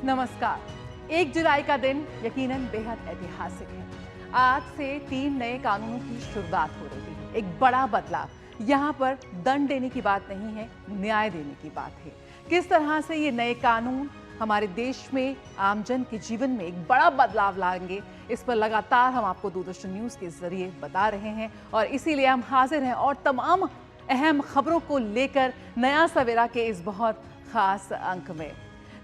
नमस्कार। 1 जुलाई का दिन यकीनन बेहद ऐतिहासिक है। आज से 3 नए कानूनों की शुरुआत हो रही है। एक बड़ा बदलाव। यहाँ पर दंड देने की बात नहीं है, न्याय देने की बात है। किस तरह से ये नए कानून हमारे देश में आमजन के जीवन में एक बड़ा बदलाव लाएंगे, इस पर लगातार हम आपको दूरदर्शन न्यूज़ के जरिए बता रहे हैं और इसीलिए हम हाजिर हैं और तमाम अहम खबरों को लेकर नया सवेरा के इस बहुत खास अंक में।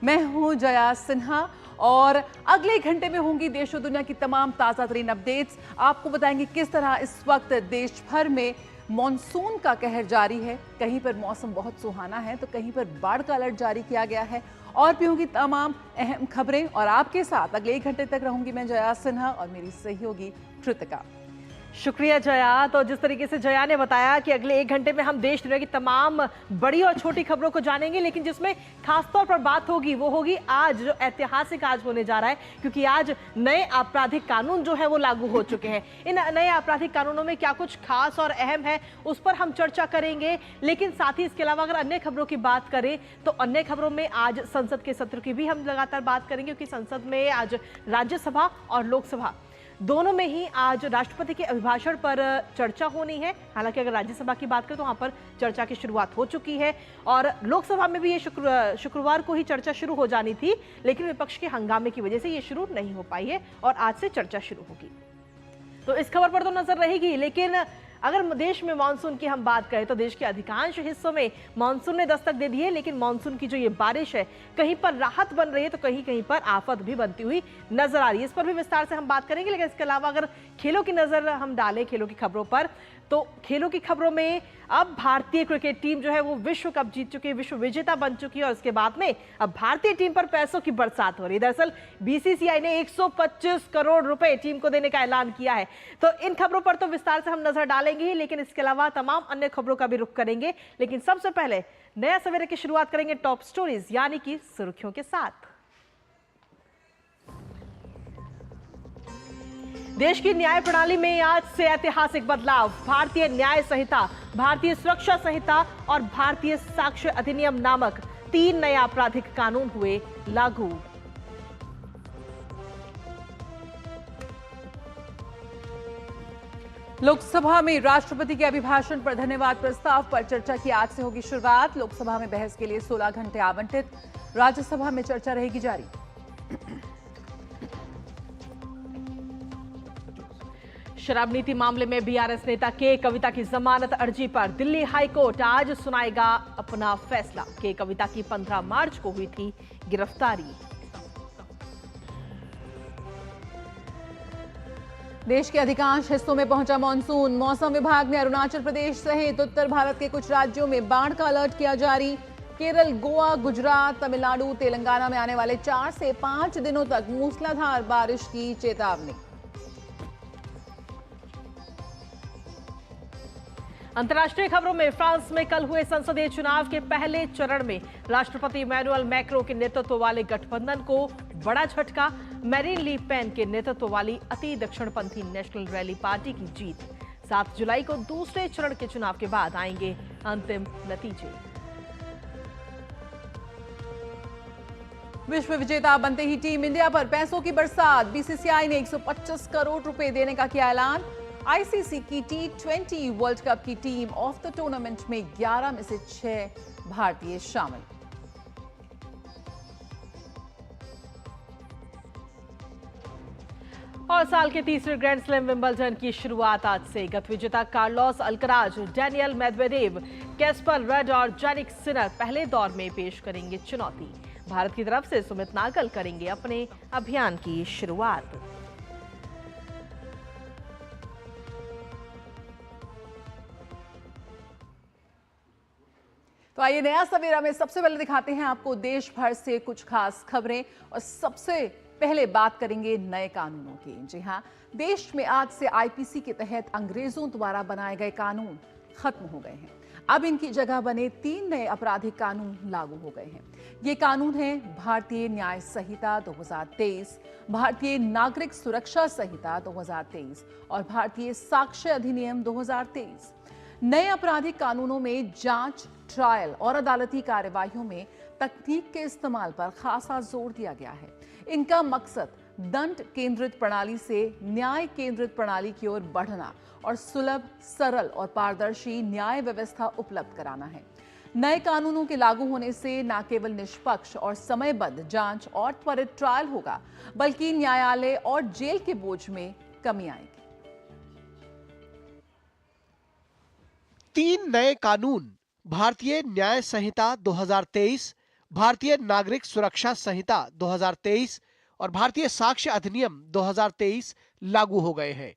मैं हूं जया सिन्हा और अगले घंटे में होंगी देश और दुनिया की तमाम ताज़ा तरीन अपडेट्स। आपको बताएंगे किस तरह इस वक्त देश भर में मॉनसून का कहर जारी है। कहीं पर मौसम बहुत सुहाना है तो कहीं पर बाढ़ का अलर्ट जारी किया गया है और भी होंगी तमाम अहम खबरें। और आपके साथ अगले 1 घंटे तक रहूंगी मैं जया सिन्हा और मेरी सहयोगी कृतिका। शुक्रिया जया। तो जिस तरीके से जया ने बताया कि अगले 1 घंटे में हम देश दुनिया की तमाम बड़ी और छोटी खबरों को जानेंगे, लेकिन जिसमें खासतौर पर बात होगी वो होगी आज जो ऐतिहासिक आज होने जा रहा है, क्योंकि आज नए आपराधिक कानून जो है वो लागू हो चुके हैं। इन नए आपराधिक कानूनों में क्या कुछ खास और अहम है उस पर हम चर्चा करेंगे, लेकिन साथ ही इसके अलावा अगर अन्य खबरों की बात करें तो अन्य खबरों में आज संसद के सत्र की भी हम लगातार बात करेंगे, क्योंकि संसद में आज राज्यसभा और लोकसभा दोनों में ही आज राष्ट्रपति के अभिभाषण पर चर्चा होनी है। हालांकि अगर राज्यसभा की बात करें तो वहां पर चर्चा की शुरुआत हो चुकी है और लोकसभा में भी ये शुक्रवार को ही चर्चा शुरू हो जानी थी, लेकिन विपक्ष के हंगामे की वजह से ये शुरू नहीं हो पाई है और आज से चर्चा शुरू होगी। तो इस खबर पर तो नजर रहेगी, लेकिन अगर देश में मानसून की हम बात करें तो देश के अधिकांश हिस्सों में मानसून ने दस्तक दे दी है, लेकिन मानसून की जो ये बारिश है कहीं पर राहत बन रही है तो कहीं कहीं पर आफत भी बनती हुई नजर आ रही है। इस पर भी विस्तार से हम बात करेंगे, लेकिन इसके अलावा अगर खेलों की नजर हम डालें, खेलों की खबरों पर, तो खेलों की खबरों में अब भारतीय क्रिकेट टीम जो है वो विश्व कप जीत चुकी है, विश्व विजेता बन चुकी है और उसके बाद में अब भारतीय टीम पर पैसों की बरसात हो रही है। दरअसल बीसीसीआई ने 125 करोड़ रुपए टीम को देने का ऐलान किया है। तो इन खबरों पर तो विस्तार से हम नजर डालेंगे ही, लेकिन इसके अलावा तमाम अन्य खबरों का भी रुख करेंगे। लेकिन सबसे पहले नया सवेरे की शुरुआत करेंगे टॉप स्टोरीज यानी कि सुर्खियों के साथ। देश की न्याय प्रणाली में आज से ऐतिहासिक बदलाव। भारतीय न्याय संहिता, भारतीय सुरक्षा संहिता और भारतीय साक्ष्य अधिनियम नामक 3 नए आपराधिक कानून हुए लागू। लोकसभा में राष्ट्रपति के अभिभाषण पर धन्यवाद प्रस्ताव पर चर्चा की आज से होगी शुरुआत। लोकसभा में बहस के लिए 16 घंटे आवंटित, राज्यसभा में चर्चा रहेगी जारी। शराब नीति मामले में बीआरएस नेता के कविता की जमानत अर्जी पर दिल्ली हाई कोर्ट आज सुनाएगा अपना फैसला। के कविता की 15 मार्च को हुई थी गिरफ्तारी। देश के अधिकांश हिस्सों में पहुंचा मानसून। मौसम विभाग ने अरुणाचल प्रदेश सहित उत्तर भारत के कुछ राज्यों में बाढ़ का अलर्ट किया जारी। केरल, गोवा, गुजरात, तमिलनाडु, तेलंगाना में आने वाले 4 से 5 दिनों तक मूसलाधार बारिश की चेतावनी। अंतर्राष्ट्रीय खबरों में फ्रांस में कल हुए संसदीय चुनाव के पहले चरण में राष्ट्रपति इमैनुअल मैक्रों के नेतृत्व वाले गठबंधन को बड़ा झटका। मैरीन ली पेन के नेतृत्व वाली अति दक्षिणपंथी नेशनल रैली पार्टी की जीत। 7 जुलाई को दूसरे चरण के चुनाव के बाद आएंगे अंतिम नतीजे। विश्व विजेता बनते ही टीम इंडिया पर पैसों की बरसात। बीसीसीआई ने 125 करोड़ रुपए देने का किया ऐलान। आईसीसी की T20 वर्ल्ड कप की टीम ऑफ द टूर्नामेंट में 11 में से 6 भारतीय शामिल। और साल के तीसरे ग्रैंड स्लैम विंबलडन की शुरुआत आज से। गत विजेता Carlos Alcaraz, Daniel Medvedev, Casper Ruud और जैनिक सिनर पहले दौर में पेश करेंगे चुनौती। भारत की तरफ से सुमित नागल करेंगे अपने अभियान की शुरुआत। तो आइए नया सवेरा में सबसे पहले दिखाते हैं आपको देश भर से कुछ खास खबरें और सबसे पहले बात करेंगे नए कानूनों की। जी हां, देश में आज से आईपीसी के तहत अंग्रेजों द्वारा बनाए गए कानून खत्म हो गए हैं। अब इनकी जगह बने 3 नए आपराधिक कानून लागू हो गए हैं। ये कानून हैं भारतीय न्याय संहिता 2023, भारतीय नागरिक सुरक्षा संहिता 2023 और भारतीय साक्ष्य अधिनियम 2023। नए आपराधिक कानूनों में जांच, ट्रायल और अदालती कार्यवाहियों में तकनीक के इस्तेमाल पर खासा जोर दिया गया है। इनका मकसद दंड केंद्रित प्रणाली से न्याय केंद्रित प्रणाली की ओर बढ़ना और सुलभ, सरल और पारदर्शी न्याय व्यवस्था उपलब्ध कराना है। नए कानूनों के लागू होने से न केवल निष्पक्ष और समयबद्ध जांच और त्वरित ट्रायल होगा, बल्कि न्यायालय और जेल के बोझ में कमी आएगी। 3 नए कानून भारतीय न्याय संहिता 2023, भारतीय नागरिक सुरक्षा संहिता 2023 और भारतीय साक्ष्य अधिनियम 2023 लागू हो गए हैं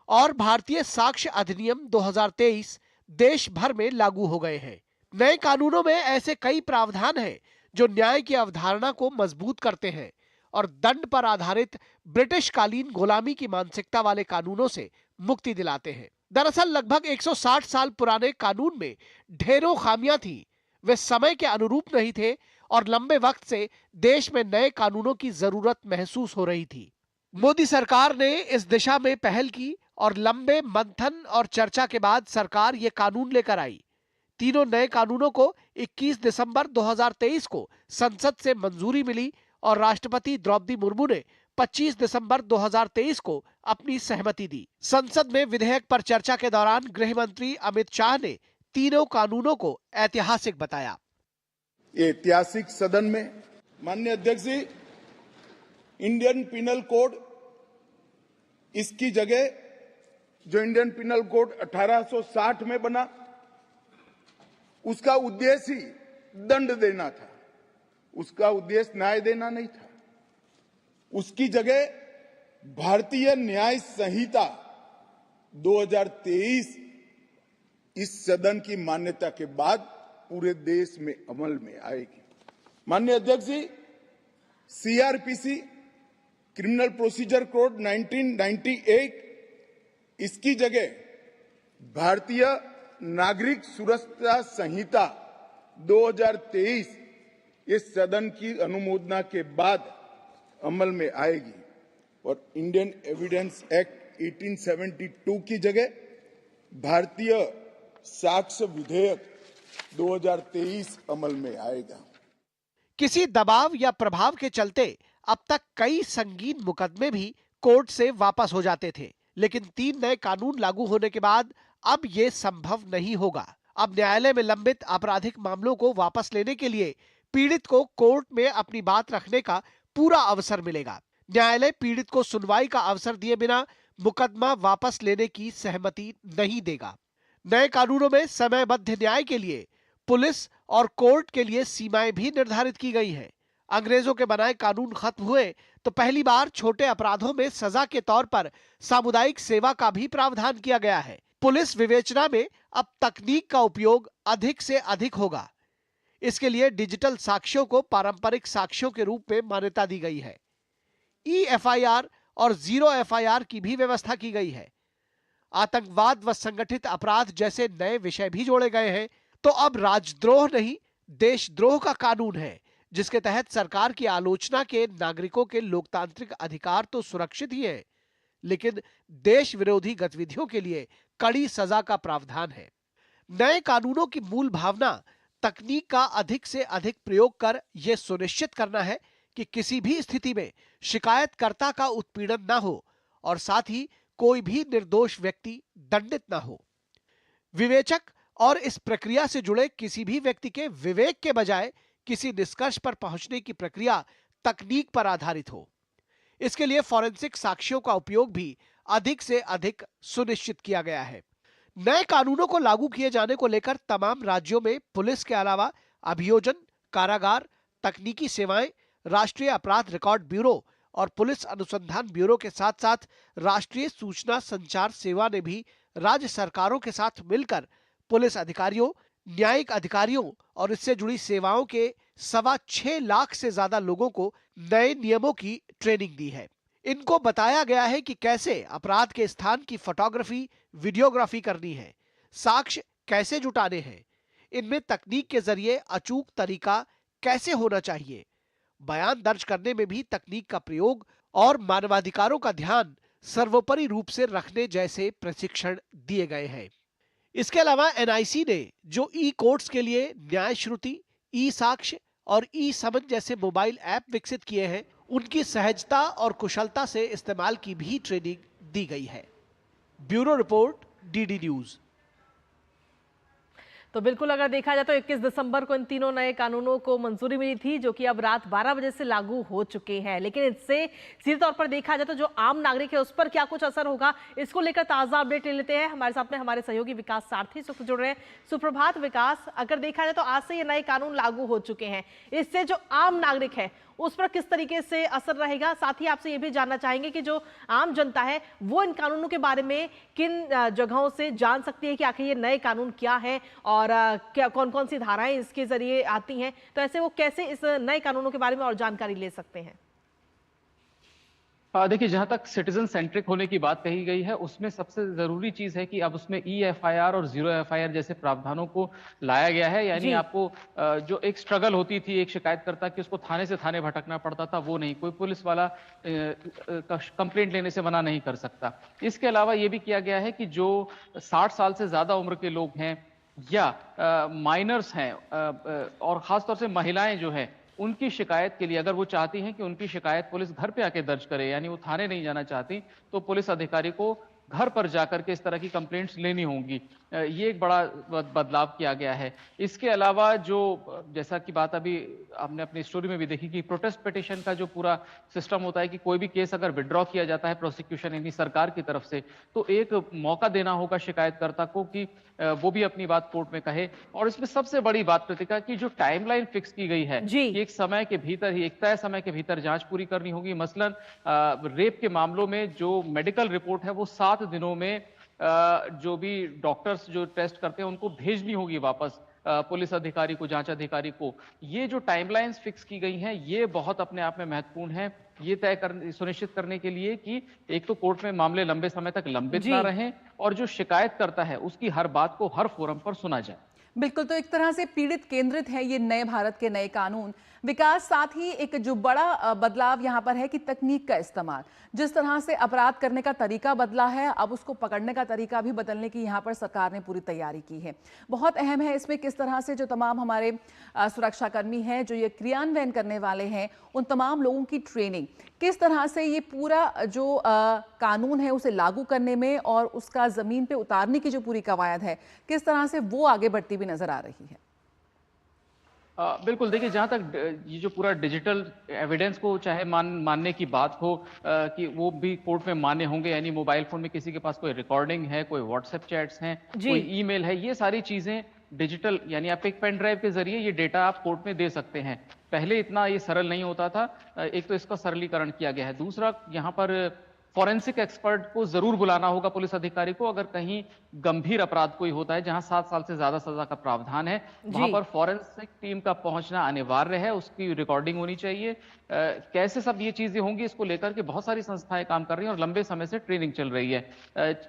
और भारतीय साक्ष्य अधिनियम 2023 देश भर में लागू हो गए हैं। नए कानूनों में ऐसे कई प्रावधान हैं जो न्याय की अवधारणा को मजबूत करते हैं और दंड पर आधारित ब्रिटिश कालीन गुलामी की मानसिकता वाले कानूनों से मुक्ति दिलाते हैं। दरअसल लगभग 160 साल पुराने कानून में ढेरों खामियां थी, वे समय के अनुरूप नहीं थे और लंबे वक्त से देश में नए कानूनों की जरूरत महसूस हो रही थी। मोदी सरकार ने इस दिशा में पहल की और लंबे मंथन और चर्चा के बाद सरकार ये कानून लेकर आई। तीनों नए कानूनों को 21 दिसंबर 2023 को संसद से मंजूरी मिली और राष्ट्रपति द्रौपदी मुर्मू ने 25 दिसंबर 2023 को अपनी सहमति दी। संसद में विधेयक पर चर्चा के दौरान गृह मंत्री अमित शाह ने तीनों कानूनों को ऐतिहासिक बताया। ये ऐतिहासिक सदन में माननीय अध्यक्ष जी, इंडियन पिनल कोड, इसकी जगह जो इंडियन पिनल कोड 1860 में बना, उसका उद्देश्य ही दंड देना था, उसका उद्देश्य न्याय देना नहीं था। उसकी जगह भारतीय न्याय संहिता 2023 इस सदन की मान्यता के बाद पूरे देश में अमल में आएगी। माननीय अध्यक्ष जी, सीआरपीसी क्रिमिनल प्रोसीजर कोड 1998, इसकी जगह भारतीय नागरिक सुरक्षा संहिता 2023 इस सदन की अनुमोदना के बाद अमल में आएगी और इंडियन एविडेंस एक्ट 1872 की जगह भारतीय साक्ष्य विधेयक 2023 अमल में आएगा। किसी दबाव या प्रभाव के चलते अब तक कई संगीन मुकदमे भी कोर्ट से वापस हो जाते थे, लेकिन 3 नए कानून लागू होने के बाद अब ये संभव नहीं होगा। अब न्यायालय में लंबित आपराधिक मामलों को वापस लेने के लिए पीड़ित को कोर्ट में अपनी बात रखने का पूरा अवसर मिलेगा। न्यायालय पीड़ित को सुनवाई का अवसर दिए बिना मुकदमा वापस लेने की सहमति नहीं देगा। नए कानूनों में समयबद्ध न्याय के लिए पुलिस और कोर्ट के लिए सीमाएं भी निर्धारित की गई हैं। अंग्रेजों के बनाए कानून खत्म हुए तो पहली बार छोटे अपराधों में सजा के तौर पर सामुदायिक सेवा का भी प्रावधान किया गया है। पुलिस विवेचना में अब तकनीक का उपयोग अधिक से अधिक होगा। इसके लिए डिजिटल साक्ष्यों को पारंपरिक साक्ष्यों के रूप में मान्यता दी गई है। EFIR और जीरो FIR की भी व्यवस्था की गई है। आतंकवाद व संगठित अपराध जैसे नए विषय भी जोड़े गए हैं। तो अब राजद्रोह नहीं, देशद्रोह का कानून है, जिसके तहत सरकार की आलोचना के नागरिकों के लोकतांत्रिक अधिकार तो सुरक्षित ही है, लेकिन देश विरोधी गतिविधियों के लिए कड़ी सजा का प्रावधान है। नए कानूनों की मूल भावना तकनीक का अधिक से अधिक प्रयोग कर यह सुनिश्चित करना है कि किसी भी स्थिति में शिकायतकर्ता का उत्पीड़न न हो और साथ ही कोई भी निर्दोष व्यक्ति दंडित न हो। विवेचक और इस प्रक्रिया से जुड़े किसी भी व्यक्ति के विवेक के बजाय किसी निष्कर्ष पर पहुंचने की प्रक्रिया तकनीक पर आधारित हो। इसके लिए फॉरेंसिक साक्ष्यों का उपयोग भी अधिक से अधिक सुनिश्चित किया गया है। नए कानूनों को लागू किए जाने को लेकर तमाम राज्यों में पुलिस के अलावा अभियोजन, कारागार, तकनीकी सेवाएं, राष्ट्रीय अपराध रिकॉर्ड ब्यूरो और पुलिस अनुसंधान ब्यूरो के साथ साथ राष्ट्रीय सूचना संचार सेवा ने भी राज्य सरकारों के साथ मिलकर पुलिस अधिकारियों, न्यायिक अधिकारियों और इससे जुड़ी सेवाओं के 6.25 लाख से ज्यादा लोगों को नए नियमों की ट्रेनिंग दी है। इनको बताया गया है कि कैसे अपराध के स्थान की फोटोग्राफी, वीडियोग्राफी करनी है, साक्ष्य कैसे जुटाने हैं, इनमें तकनीक के जरिए अचूक तरीका कैसे होना चाहिए, बयान दर्ज करने में भी तकनीक का प्रयोग और मानवाधिकारों का ध्यान सर्वोपरि रूप से रखने जैसे प्रशिक्षण दिए गए हैं। इसके अलावा एनआईसी ने जो ई कोर्ट्स के लिए न्याय श्रुति, ई साक्ष्य और ई समन जैसे मोबाइल ऐप विकसित किए हैं, उनकी सहजता और कुशलता से इस्तेमाल की भी ट्रेनिंग दी गई है। Bureau report, DD news. तो बिल्कुल अगर देखा जाए तो 21 दिसंबर को इन तीनों नए कानूनों को मंजूरी मिली थी, जो कि अब रात 12 बजे से लागू हो चुके हैं। लेकिन इससे सीधे तौर पर देखा जाए तो जो आम नागरिक है उस पर क्या कुछ असर होगा, इसको लेकर ताजा अपडेट ले लेते हैं। हमारे साथ में हमारे सहयोगी विकास सारथी जुड़ रहे हैं। सुप्रभात विकास, अगर देखा जाए तो आज से ये नए कानून लागू हो चुके हैं, इससे जो आम नागरिक है उस पर किस तरीके से असर रहेगा? साथ ही आपसे ये भी जानना चाहेंगे कि जो आम जनता है वो इन कानूनों के बारे में किन जगहों से जान सकती है कि आखिर ये नए कानून क्या है और क्या कौन कौन सी धाराएं इसके जरिए आती हैं, तो ऐसे वो कैसे इस नए कानूनों के बारे में और जानकारी ले सकते हैं? देखिए, जहां तक सिटीजन सेंट्रिक होने की बात कही गई है, उसमें सबसे जरूरी चीज है कि अब उसमें EFIR और 0 FIR जैसे प्रावधानों को लाया गया है। यानी आपको जो एक स्ट्रगल होती थी एक शिकायतकर्ता की, उसको थाने से थाने भटकना पड़ता था, वो नहीं, कोई पुलिस वाला कंप्लेंट लेने से मना नहीं कर सकता। इसके अलावा ये भी किया गया है कि जो 60 साल से ज्यादा उम्र के लोग हैं या माइनर्स हैं और खासतौर से महिलाएं जो है, उनकी शिकायत के लिए अगर वो चाहती हैं कि उनकी शिकायत पुलिस घर पे आके दर्ज करे, यानी वो थाने नहीं जाना चाहती, तो पुलिस अधिकारी को घर पर जाकर के इस तरह की कंप्लेंट्स लेनी होंगी। ये एक बड़ा बदलाव किया गया है। इसके अलावा जो जैसा कि बात अभी आपने अपनी स्टोरी में भी देखी कि प्रोटेस्ट पिटीशन का जो पूरा सिस्टम होता है कि कोई भी केस अगर विड्रॉ किया जाता है प्रोसिक्यूशन यानी सरकार की तरफ से, तो एक मौका देना होगा शिकायतकर्ता को कि वो भी अपनी बात कोर्ट में कहे। और इसमें सबसे बड़ी बात कृतिका की जो टाइमलाइन फिक्स की गई है कि एक समय के भीतर ही, एक तय समय के भीतर जांच पूरी करनी होगी। मसलन रेप के मामलों में जो मेडिकल रिपोर्ट है वो 7 दिनों में जो भी डॉक्टर्स जो टेस्ट करते हैं उनको भेजनी होगी वापस पुलिस अधिकारी को, जांच अधिकारी को। ये जो टाइमलाइंस फिक्स की गई हैं, ये बहुत अपने आप में महत्वपूर्ण है। ये सुनिश्चित करने के लिए कि एक तो कोर्ट में मामले लंबे समय तक लंबित ना रहें और जो शिकायत करता है उसकी हर बात को हर फोरम पर सुना जाए। बिल्कुल, तो एक तरह से पीड़ित केंद्रित है ये नए भारत के नए कानून। विकास, साथ ही एक जो बड़ा बदलाव यहाँ पर है कि तकनीक का इस्तेमाल, जिस तरह से अपराध करने का तरीका बदला है, अब उसको पकड़ने का तरीका भी बदलने की यहाँ पर सरकार ने पूरी तैयारी की है। बहुत अहम है इसमें किस तरह से जो तमाम हमारे सुरक्षाकर्मी हैं, जो ये क्रियान्वयन करने वाले हैं, उन तमाम लोगों की ट्रेनिंग, किस तरह से ये पूरा जो कानून है उसे लागू करने में और उसका जमीन पे उतारने की जो पूरी कवायद है, किस तरह से वो आगे बढ़ती भी नजर आ रही है। बिल्कुल, देखिए, जहां तक ये जो पूरा डिजिटल एविडेंस को चाहे मानने की बात हो कि वो भी कोर्ट में मान्य होंगे, यानी मोबाइल फोन में किसी के पास कोई रिकॉर्डिंग है, कोई व्हाट्सएप चैट्स हैं, कोई ईमेल है, ये सारी चीजें डिजिटल, यानी आप एक पेन ड्राइव के जरिए ये डेटा आप कोर्ट में दे सकते हैं। पहले इतना ये सरल नहीं होता था। एक तो इसका सरलीकरण किया गया है, दूसरा यहाँ पर फॉरेंसिक एक्सपर्ट को जरूर बुलाना होगा पुलिस अधिकारी को अगर कहीं गंभीर अपराध कोई होता है जहां 7 साल से ज्यादा सजा का प्रावधान है, वहां पर फॉरेंसिक टीम का पहुंचना अनिवार्य है, उसकी रिकॉर्डिंग होनी चाहिए। कैसे सब ये चीजें होंगी, इसको लेकर के बहुत सारी संस्थाएं काम कर रही हैं और लंबे समय से ट्रेनिंग चल रही है,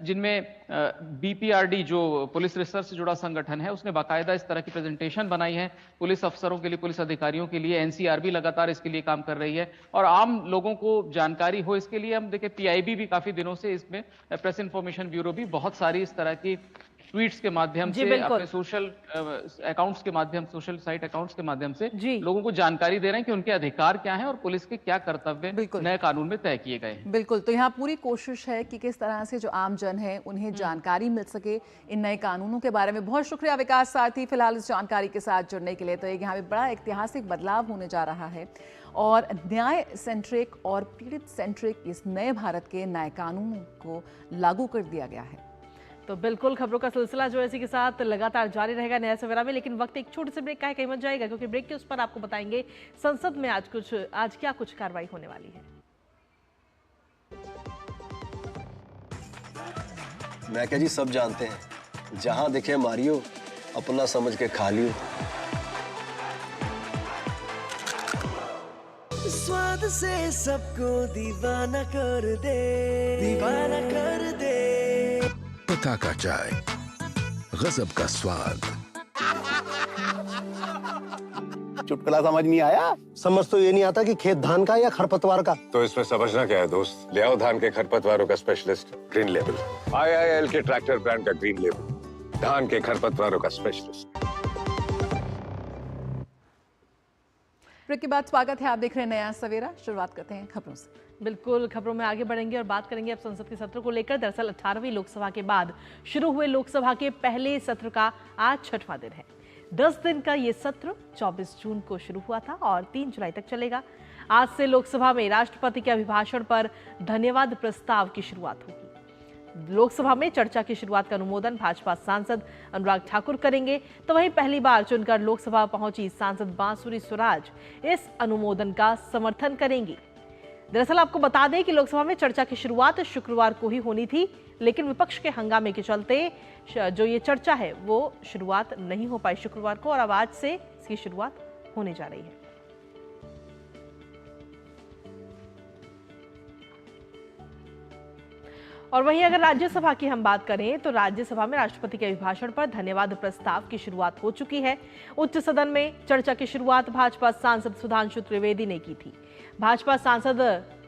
जिनमें BPRD जो पुलिस रिसर्च से जुड़ा संगठन है उसने बाकायदा इस तरह की प्रेजेंटेशन बनाई है पुलिस अफसरों के लिए, पुलिस अधिकारियों के लिए। NCR भी लगातार इसके लिए काम कर रही है और आम लोगों को जानकारी हो इसके लिए हम देखें PIB भी काफी दिनों से इसमें, प्रेस इंफॉर्मेशन ब्यूरो भी बहुत सारी इस तरह की ट्वीट्स के माध्यम से, अपने सोशल अकाउंट्स के माध्यम, सोशल साइट अकाउंट्स के माध्यम से लोगों को जानकारी दे रहे हैं कि उनके अधिकार क्या हैं और पुलिस के क्या कर्तव्य नए कानून में तय किए गए हैं। बिल्कुल, तो यहाँ पूरी कोशिश है कि किस तरह से जो आम जन है उन्हें जानकारी मिल सके इन नए कानूनों के बारे में। बहुत शुक्रिया विकास सारथी फिलहाल इस जानकारी के साथ जुड़ने के लिए। तो एक यहाँ पे बड़ा ऐतिहासिक बदलाव होने जा रहा है और न्याय सेंट्रिक और पीड़ित सेंट्रिक इस नए भारत के नए कानूनों को लागू कर दिया गया है। तो बिल्कुल खबरों का सिलसिला जो है इसी के साथ लगातार जारी रहेगा नया सवेरा में, लेकिन वक्त एक छोटे से ब्रेक का है, कहीं मत जाएगा क्योंकि ब्रेक के उस पर आपको बताएंगे संसद में आज क्या कुछ कार्रवाई होने वाली है। मैं क्या जी, सब जानते हैं, जहां दिखे मारियो, अपना समझ के खा लियो। स्वाद से सबको दीवाना कर दे, दीवाना कर दे। पता का चाय, गजब का स्वाद। चुटकुला समझ नहीं आया? समझ तो ये नहीं आता कि खेत धान का या खरपतवार का। तो इसमें समझना क्या है दोस्त, ले आओ धान के खरपतवारों का स्पेशलिस्ट ग्रीन लेबल, IIL के ट्रैक्टर ब्रांड का ग्रीन लेबल। धान के खरपतवारों का स्पेशलिस्ट। ब्रेक के बाद स्वागत है, आप देख रहे हैं नया सवेरा। शुरुआत करते हैं खबरों से। बिल्कुल, खबरों में आगे बढ़ेंगे और बात करेंगे अब संसद के सत्र को लेकर। दरअसल 18वीं लोकसभा के बाद शुरू हुए लोकसभा के पहले सत्र का आज 6वां दिन है। 10 दिन का ये सत्र 24 जून को शुरू हुआ था और 3 जुलाई तक चलेगा। आज से लोकसभा में राष्ट्रपति के अभिभाषण पर धन्यवाद प्रस्ताव की शुरुआत होगी। लोकसभा में चर्चा की शुरुआत का अनुमोदन भाजपा सांसद अनुराग ठाकुर करेंगे, तो वहीं पहली बार चुनकर लोकसभा पहुंची सांसद बांसुरी स्वराज इस अनुमोदन का समर्थन करेंगी। दरअसल आपको बता दें कि लोकसभा में चर्चा की शुरुआत शुक्रवार को ही होनी थी, लेकिन विपक्ष के हंगामे के चलते जो ये चर्चा है वो शुरुआत नहीं हो पाई शुक्रवार को, और अब आज से इसकी शुरुआत होने जा रही है। और वहीं अगर राज्यसभा की हम बात करें तो राज्यसभा में राष्ट्रपति के अभिभाषण पर धन्यवाद प्रस्ताव की शुरुआत हो चुकी है। उच्च सदन में चर्चा की शुरुआत भाजपा सांसद सुधांशु त्रिवेदी ने की थी। भाजपा सांसद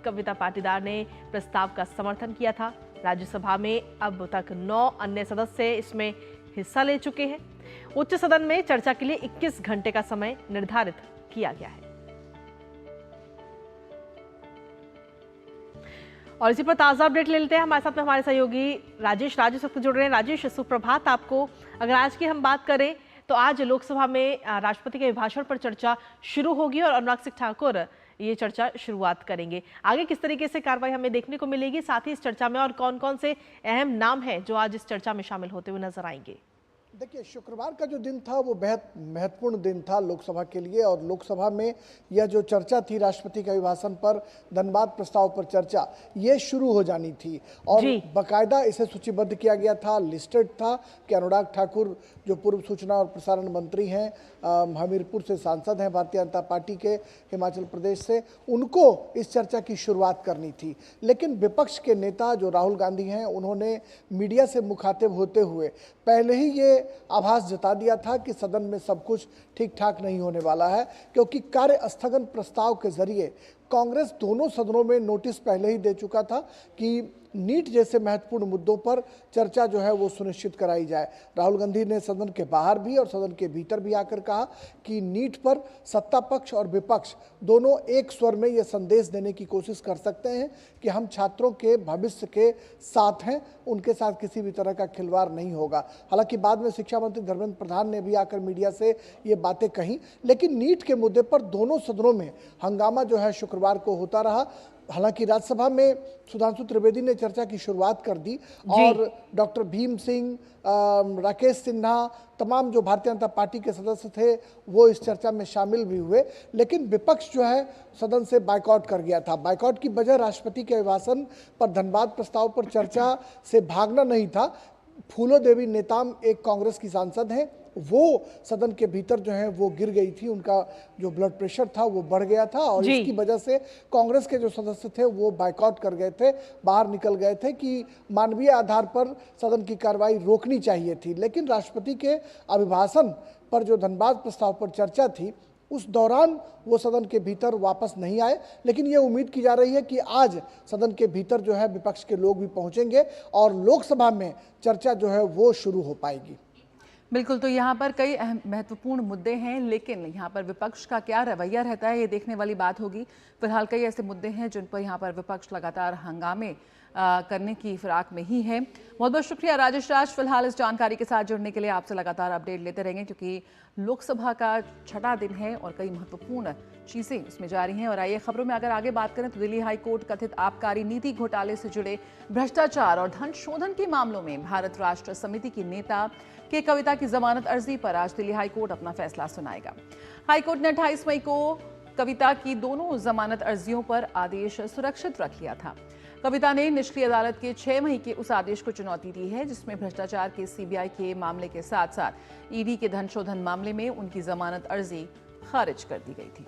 कविता पाटीदार ने प्रस्ताव का समर्थन किया था। राज्यसभा में अब तक 9 अन्य सदस्य इसमें हिस्सा ले चुके हैं। उच्च सदन में चर्चा के लिए 21 घंटे का समय निर्धारित किया गया है। और इसी पर ताजा अपडेट ले लेते हैं। हमारे साथ में हमारे सहयोगी राजेश जुड़ रहे हैं। राजेश, सुप्रभात आपको। अगर आज की हम बात करें तो आज लोकसभा में राष्ट्रपति के अभिभाषण पर चर्चा शुरू होगी और अनुराग सिंह ठाकुर ये चर्चा शुरुआत करेंगे। आगे किस तरीके से कार्रवाई हमें देखने को मिलेगी, साथ ही इस चर्चा में और कौन कौन से अहम नाम हैं जो आज इस चर्चा में शामिल होते हुए नजर आएंगे? देखिए, शुक्रवार का जो दिन था वो बेहद महत्वपूर्ण दिन था लोकसभा के लिए, और लोकसभा में यह जो चर्चा थी राष्ट्रपति के अभिभाषण पर धन्यवाद प्रस्ताव पर चर्चा, ये शुरू हो जानी थी और बाकायदा इसे सूचीबद्ध किया गया था, लिस्टेड था कि अनुराग ठाकुर जो पूर्व सूचना और प्रसारण मंत्री हैं, हमीरपुर से सांसद हैं भारतीय जनता पार्टी के हिमाचल प्रदेश से, उनको इस चर्चा की शुरुआत करनी थी। लेकिन विपक्ष के नेता जो राहुल गांधी हैं, उन्होंने मीडिया से मुखातिब होते हुए पहले ही ये आभास जता दिया था कि सदन में सब कुछ ठीक ठाक नहीं होने वाला है, क्योंकि कार्य स्थगन प्रस्ताव के जरिए कांग्रेस दोनों सदनों में नोटिस पहले ही दे चुका था कि नीट जैसे महत्वपूर्ण मुद्दों पर चर्चा जो है वो सुनिश्चित कराई जाए। राहुल गांधी ने सदन के बाहर भी और सदन के भीतर भी आकर कहा कि नीट पर सत्ता पक्ष और विपक्ष दोनों एक स्वर में ये संदेश देने की कोशिश कर सकते हैं कि हम छात्रों के भविष्य के साथ हैं, उनके साथ किसी भी तरह का खिलवाड़ नहीं होगा। हालांकि बाद में शिक्षा मंत्री धर्मेंद्र प्रधान ने भी आकर मीडिया से ये बातें कही, लेकिन नीट के मुद्दे पर दोनों सदनों में हंगामा जो है शुक्रवार को होता रहा। हालांकि राज्यसभा में सुधांशु त्रिवेदी ने चर्चा की शुरुआत कर दी और डॉक्टर भीम सिंह, राकेश सिन्हा, तमाम जो भारतीय जनता पार्टी के सदस्य थे वो इस चर्चा में शामिल भी हुए, लेकिन विपक्ष जो है सदन से बायकॉट कर गया था। बायकॉट की वजह राष्ट्रपति के अभिभाषण पर धन्यवाद प्रस्ताव पर चर्चा से भागना नहीं था। फूलो देवी नेताम एक कांग्रेस की सांसद हैं, वो सदन के भीतर जो है वो गिर गई थी, उनका जो ब्लड प्रेशर था वो बढ़ गया था और इसकी वजह से कांग्रेस के जो सदस्य थे वो बायकॉट कर गए थे, बाहर निकल गए थे कि मानवीय आधार पर सदन की कार्रवाई रोकनी चाहिए थी। लेकिन राष्ट्रपति के अभिभाषण पर जो धन्यवाद प्रस्ताव पर चर्चा थी उस दौरान वो सदन के भीतर वापस नहीं आए, लेकिन ये उम्मीद की जा रही है कि आज सदन के भीतर जो है विपक्ष के लोग भी पहुंचेंगे और लोकसभा में चर्चा जो है वो शुरू हो पाएगी। बिल्कुल, तो यहाँ पर कई अहम महत्वपूर्ण मुद्दे हैं, लेकिन यहाँ पर विपक्ष का क्या रवैया रहता है ये देखने वाली बात होगी। फिलहाल कई ऐसे मुद्दे हैं जिन पर यहाँ पर विपक्ष लगातार हंगामे करने की फिराक में ही है। बहुत बहुत शुक्रिया राजेश राज, फिलहाल इस जानकारी के साथ जुड़ने के लिए। आपसे लगातार अपडेट लेते रहेंगे क्योंकि लोकसभा का 6वां दिन है और कई महत्वपूर्ण चीज़ें इसमें जारी हैं। और आइए खबरों में अगर आगे बात करें तो दिल्ली हाई कोर्ट कथित आबकारी नीति घोटाले से जुड़े भ्रष्टाचार और धन शोधन के मामलों में भारत राष्ट्र समिति की नेता के कविता की जमानत अर्जी पर आज दिल्ली हाई कोर्ट अपना फैसला सुनाएगा। हाई कोर्ट ने 28 मई को कविता की दोनों जमानत अर्जियों पर आदेश सुरक्षित रख लिया था। कविता ने निष्क्रिय अदालत के 6 मई के उस आदेश को चुनौती दी है जिसमें भ्रष्टाचार के सीबीआई के मामले के साथ साथ ईडी के धन शोधन मामले में उनकी जमानत अर्जी खारिज कर दी गई थी।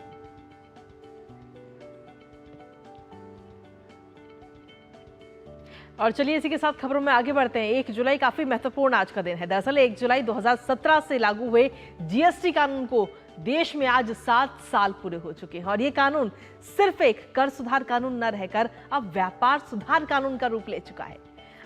और चलिए इसी के साथ खबरों में आगे बढ़ते हैं। 1 जुलाई काफी महत्वपूर्ण आज का दिन है। दरअसल 1 जुलाई 2017 से लागू हुए जीएसटी कानून को देश में आज 7 साल पूरे हो चुके हैं और ये कानून सिर्फ एक कर सुधार कानून न रहकर अब व्यापार सुधार कानून का रूप ले चुका है।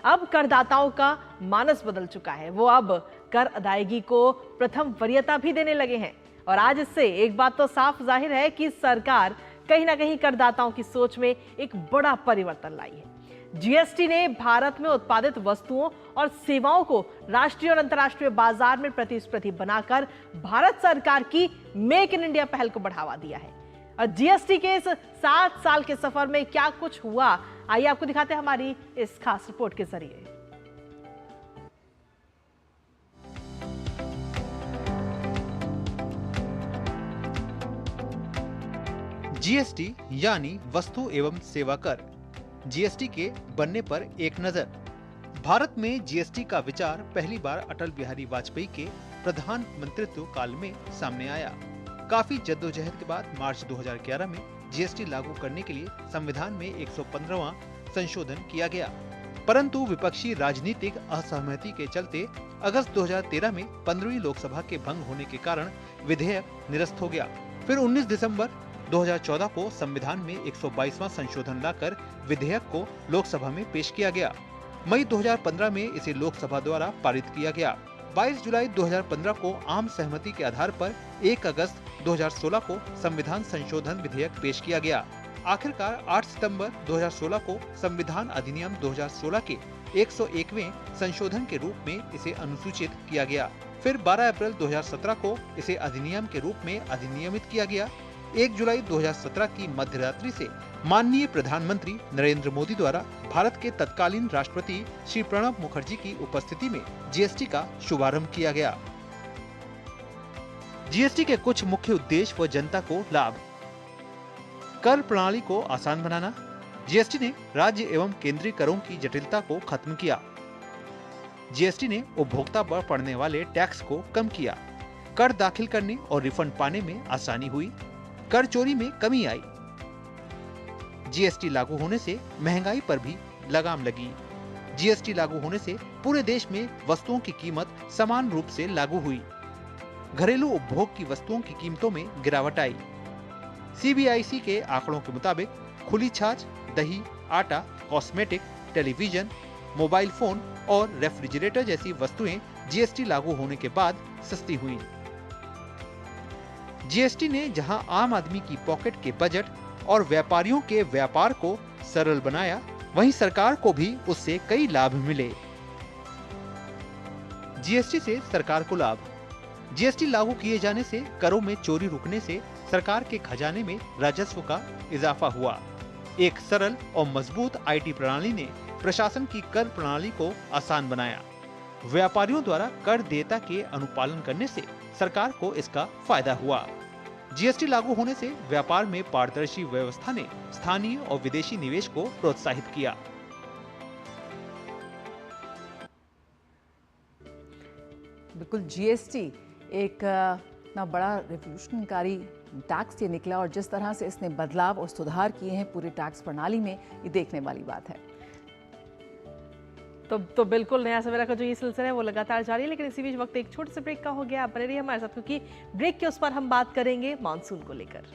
अब करदाताओं का मानस बदल चुका है, वो अब कर अदायगी को प्रथम वरीयता भी देने लगे हैं। और आज इससे एक बात तो साफ जाहिर है कि सरकार कहीं ना कहीं करदाताओं की सोच में एक बड़ा परिवर्तन लाई है। जीएसटी ने भारत में उत्पादित वस्तुओं और सेवाओं को राष्ट्रीय और अंतर्राष्ट्रीय बाजार में प्रतिस्पर्धी बनाकर भारत सरकार की मेक इन इंडिया पहल को बढ़ावा दिया है। और जीएसटी के इस 7 साल के सफर में क्या कुछ हुआ, आइए आपको दिखाते हैं हमारी इस खास रिपोर्ट के जरिए। जीएसटी यानी वस्तु एवं सेवा कर। जीएसटी के बनने पर एक नजर। भारत में जीएसटी का विचार पहली बार अटल बिहारी वाजपेयी के प्रधानमंत्रित्व काल में सामने आया। काफी जद्दोजहद के बाद मार्च 2011 में जीएसटी लागू करने के लिए संविधान में 115वां संशोधन किया गया, परंतु विपक्षी राजनीतिक असहमति के चलते अगस्त 2013 में 15वीं लोकसभा के भंग होने के कारण विधेयक निरस्त हो गया। फिर 19 दिसंबर 2014 को संविधान में 122वां संशोधन लाकर विधेयक को लोकसभा में पेश किया गया। मई 2015 में इसे लोकसभा द्वारा पारित किया गया। 22 जुलाई 2015 को आम सहमति के आधार पर 1 अगस्त 2016 को संविधान संशोधन विधेयक पेश किया गया। आखिरकार 8 सितंबर 2016 को संविधान अधिनियम 2016 के 101वें संशोधन के रूप में इसे अनुसूचित किया गया। फिर 12 अप्रैल 2017 को इसे अधिनियम के रूप में अधिनियमित किया गया। 1 जुलाई 2017 की मध्यरात्रि से माननीय प्रधानमंत्री नरेंद्र मोदी द्वारा भारत के तत्कालीन राष्ट्रपति श्री प्रणब मुखर्जी की उपस्थिति में जीएसटी का शुभारंभ किया गया। जीएसटी के कुछ मुख्य उद्देश्य व जनता को लाभ। कर प्रणाली को आसान बनाना। जीएसटी ने राज्य एवं केंद्रीय करों की जटिलता को खत्म किया। जीएसटी ने उपभोक्ता पर पड़ने वाले टैक्स को कम किया। कर दाखिल करने और रिफंड पाने में आसानी हुई। कर चोरी में कमी आई। जीएसटी लागू होने से महंगाई पर भी लगाम लगी। जीएसटी लागू होने से पूरे देश में वस्तुओं की कीमत समान रूप से लागू हुई। घरेलू उपभोग की वस्तुओं की कीमतों में गिरावट आई। सीबीआईसी के आंकड़ों के मुताबिक खुली छाछ, दही, आटा, कॉस्मेटिक, टेलीविजन, मोबाइल फोन और रेफ्रिजरेटर जैसी वस्तुएं जीएसटी लागू होने के बाद सस्ती हुई। जीएसटी ने जहां आम आदमी की पॉकेट के बजट और व्यापारियों के व्यापार को सरल बनाया, वहीं सरकार को भी उससे कई लाभ मिले। जीएसटी से सरकार को लाभ। जीएसटी लागू किए जाने से करों में चोरी रुकने से सरकार के खजाने में राजस्व का इजाफा हुआ। एक सरल और मजबूत आईटी प्रणाली ने प्रशासन की कर प्रणाली को आसान बनाया। व्यापारियों द्वारा कर देयता के अनुपालन करने से सरकार को इसका फायदा हुआ। जीएसटी लागू होने से व्यापार में पारदर्शी व्यवस्था ने स्थानीय और विदेशी निवेश को प्रोत्साहित किया। बिल्कुल, जीएसटी एक इतना बड़ा रिवॉल्यूशनकारी टैक्स ये निकला और जिस तरह से इसने बदलाव और सुधार किए हैं पूरी टैक्स प्रणाली में, ये देखने वाली बात है। तो बिल्कुल नया सवेरा का जो ये सिलसिला है वो लगातार जारी है, लेकिन इसी बीच वक्त एक छोटे से ब्रेक का हो गया। आप बने रहिए हमारे साथ, क्योंकि ब्रेक के उस पर हम बात करेंगे मानसून को लेकर।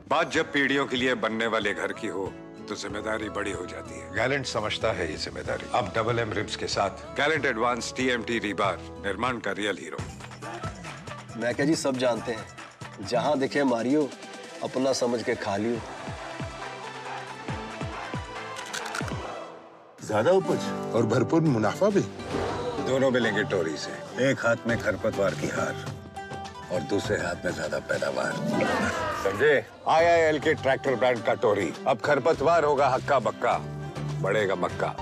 बात जब पीढ़ियों के लिए बनने वाले घर की हो तो जिम्मेदारी बड़ी हो जाती है। गैलेंट समझता है ये जिम्मेदारी। अब डबल एम रिब्स के साथ गैलेंट एडवांस टीएमटी रीबार, निर्माण का रियल हीरो। मैं क्या जी, सब जानते हैं जहां दिखे मारियो, अपना समझ के खा लियो। ज्यादा उपज और भरपूर मुनाफा भी। दोनों मिलेंगे टोरी से। एक हाथ में खरपतवार की हार और दूसरे हाथ में ज्यादा पैदावार। समझे? IIL के ट्रैक्टर ब्रांड का टोरी। अब खरपतवार होगा हक्का बक्का, बढ़ेगा मक्का।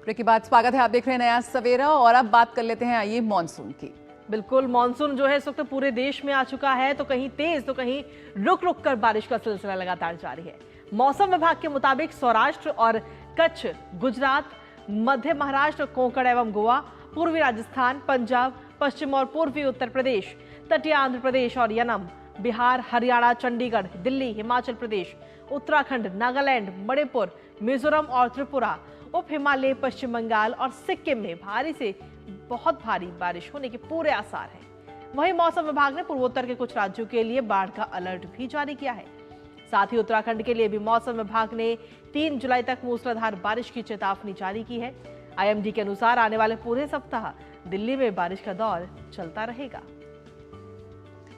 ब्रेक के बाद स्वागत है, आप देख रहे हैं नया सवेरा और अब बात कर लेते हैं आइए मॉनसून की। बिल्कुल, मॉनसून जो है इस वक्त पूरे देश में आ चुका है, तो कहीं तेज तो कहीं रुक रुक कर बारिश का सिलसिला लगातार जारी है। मौसम विभाग के मुताबिक सौराष्ट्र और कच्छ, गुजरात, मध्य महाराष्ट्र, कोंकण एवं गोवा, पूर्वी राजस्थान, पंजाब, पश्चिम और पूर्वी उत्तर प्रदेश, तटीय आंध्र प्रदेश और यनम, बिहार, हरियाणा, चंडीगढ़, दिल्ली, हिमाचल प्रदेश, उत्तराखंड, नागालैंड, मणिपुर, मिजोरम और त्रिपुरा, उप हिमालय, पश्चिम बंगाल और सिक्किम में भारी से बहुत भारी बारिश होने के पूरे आसार हैं। वहीं मौसम विभाग ने पूर्वोत्तर के कुछ राज्यों के लिए बाढ़ का अलर्ट भी जारी किया है। साथ ही उत्तराखंड के लिए भी मौसम विभाग ने 3 जुलाई तक मूसलाधार बारिश की चेतावनी जारी की है। आईएमडी के अनुसार आने वाले पूरे सप्ताह दिल्ली में बारिश का दौर चलता रहेगा।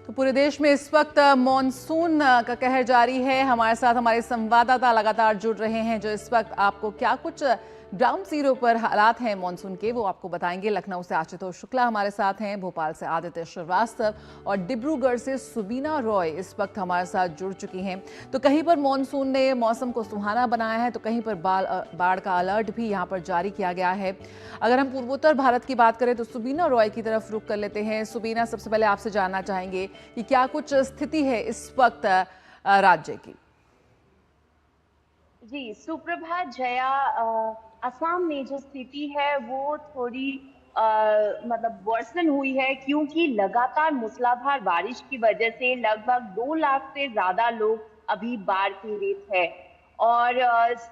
तो पूरे देश में इस वक्त मॉनसून का कहर जारी है। हमारे साथ हमारे संवाददाता लगातार जुड़ रहे हैं, जो इस वक्त आपको क्या कुछ ग्राउंड जीरो पर हालात हैं मॉनसून के, वो आपको बताएंगे। लखनऊ से आशुतोष शुक्ला हमारे साथ हैं, भोपाल से आदित्य श्रीवास्तव और डिब्रूगढ़ से सुबीना रॉय इस वक्त हमारे साथ जुड़ चुकी हैं। तो कहीं पर मॉनसून ने मौसम को सुहाना बनाया है, तो कहीं पर बाढ़ का अलर्ट भी यहाँ पर जारी किया गया है। अगर हम पूर्वोत्तर भारत की बात करें तो सुबीना रॉय की तरफ रुख कर लेते हैं। सुबीना, सबसे पहले आपसे जानना चाहेंगे कि क्या कुछ स्थिति है इस वक्त राज्य की? जी सुप्रभात जया। असम में जो स्थिति है वो थोड़ी मतलब वर्सन हुई है, क्योंकि लगातार मूसलाधार बारिश की वजह से लगभग 2 लाख से ज्यादा लोग अभी बाढ़ पीड़ित है और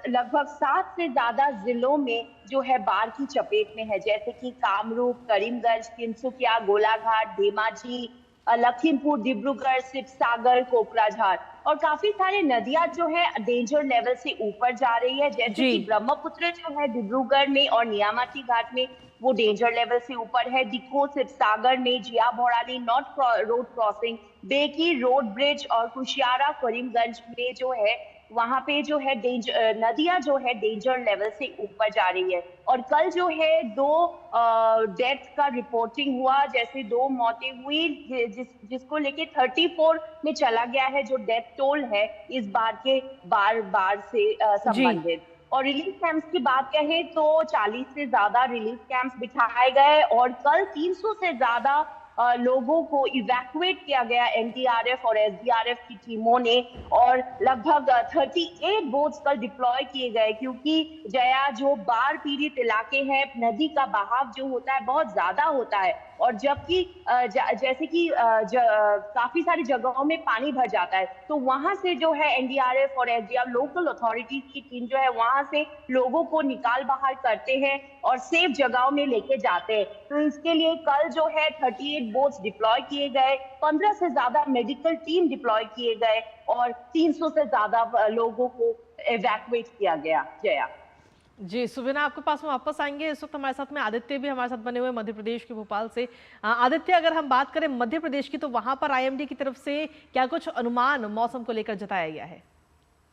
लगभग 7 से ज्यादा जिलों में जो है बाढ़ की चपेट में है, जैसे कि कामरूप, करीमगंज, तिनसुकिया, गोलाघाट, धेमाजी, लखीमपुर, डिब्रूगढ़, शिवसागर, कोकराझार और काफी सारे नदियां जो है डेंजर लेवल से ऊपर जा रही है, जैसे कि ब्रह्मपुत्र जो है डिब्रूगढ़ में और नियामती घाट में वो डेंजर लेवल से ऊपर है। दिखो, शिवसागर में Jia Bhoroli north road crossing, Beki road bridge और कुशियारा, करीमगंज में जो है वहां पे जो है नदियां जो है डेंजर लेवल से ऊपर जा रही है। और कल जो है 2 डेथ का रिपोर्टिंग हुआ, जैसे 2 मौतें हुई, जिसको लेके 34 में चला गया है जो डेथ टोल है इस बार के बाढ़ से संबंधित। और रिलीफ कैंप्स की बात कहें तो 40 से ज्यादा रिलीफ कैंप्स बिठाए गए और कल 300 से ज्यादा लोगों को इवैक्यूएट किया गया एनडीआरएफ और एसडीआरएफ की टीमों ने, और लगभग 38 बोट्स कल डिप्लॉय किए गए, क्योंकि जया जो बाढ़ पीड़ित इलाके हैं नदी का बहाव जो होता है बहुत ज्यादा होता है और जबकि जैसे कि काफी सारी जगहों में पानी भर जाता है, तो वहां से जो है एनडीआरएफ और एसडीआरएफ लोकल अथॉरिटीज की टीम जो है वहां से लोगों को निकाल बाहर करते हैं और सेफ जगहों में लेके जाते हैं। तो इसके लिए कल जो है 38 बोट्स डिप्लॉय किए गए, 15 से ज्यादा मेडिकल टीम डिप्लॉय किए गए और 300 से ज्यादा लोगों को एवैक्यूएट किया गया। जया जी सुबीना, आपके पास में वापस आएंगे। इस वक्त हमारे साथ में आदित्य भी हमारे साथ बने हुए मध्य प्रदेश के भोपाल से। आदित्य, अगर हम बात करें मध्य प्रदेश की तो वहां पर आईएमडी की तरफ से क्या कुछ अनुमान मौसम को लेकर जताया गया है?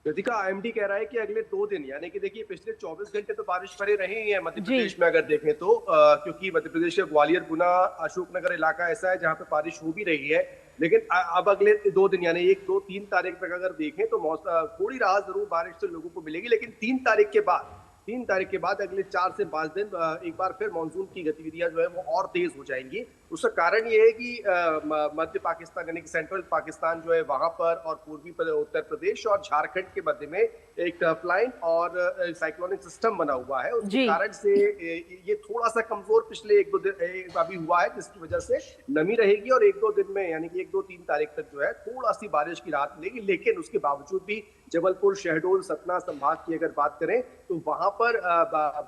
कृतिका, आईएमडी कह रहा है कि अगले 2 दिन यानी कि देखिए पिछले 24 घंटे तो बारिश भरे रहे ही है मध्य प्रदेश में अगर देखें तो, क्योंकि मध्य प्रदेश के ग्वालियर, गुना, अशोकनगर इलाका ऐसा है जहाँ पे बारिश हो भी रही है, लेकिन अब अगले 2 दिन यानी 1, 2, 3 तारीख तक अगर देखें तो थोड़ी राहत जरूर बारिश से लोगों को मिलेगी, लेकिन 3 तारीख के बाद अगले 4 से 5 दिन एक बार फिर मानसून की गतिविधियां जो है वो और तेज हो जाएंगी। उसका कारण ये है कि मध्य पाकिस्तान यानी कि सेंट्रल पाकिस्तान जो है वहां पर और पूर्वी उत्तर प्रदेश और झारखंड के मध्य में एक टर्फ लाइन और साइक्लोनिक सिस्टम बना हुआ है, उसके कारण से ये थोड़ा सा कमजोर पिछले 1-2 दिन अभी हुआ है, जिसकी वजह से नमी रहेगी और 1-2 दिन में यानी कि 1-2-3 तारीख तक जो है थोड़ा सी बारिश की राहत मिलेगी। लेकिन उसके बावजूद भी जबलपुर, शहडोल, सतना संभाग की अगर बात करें तो वहां पर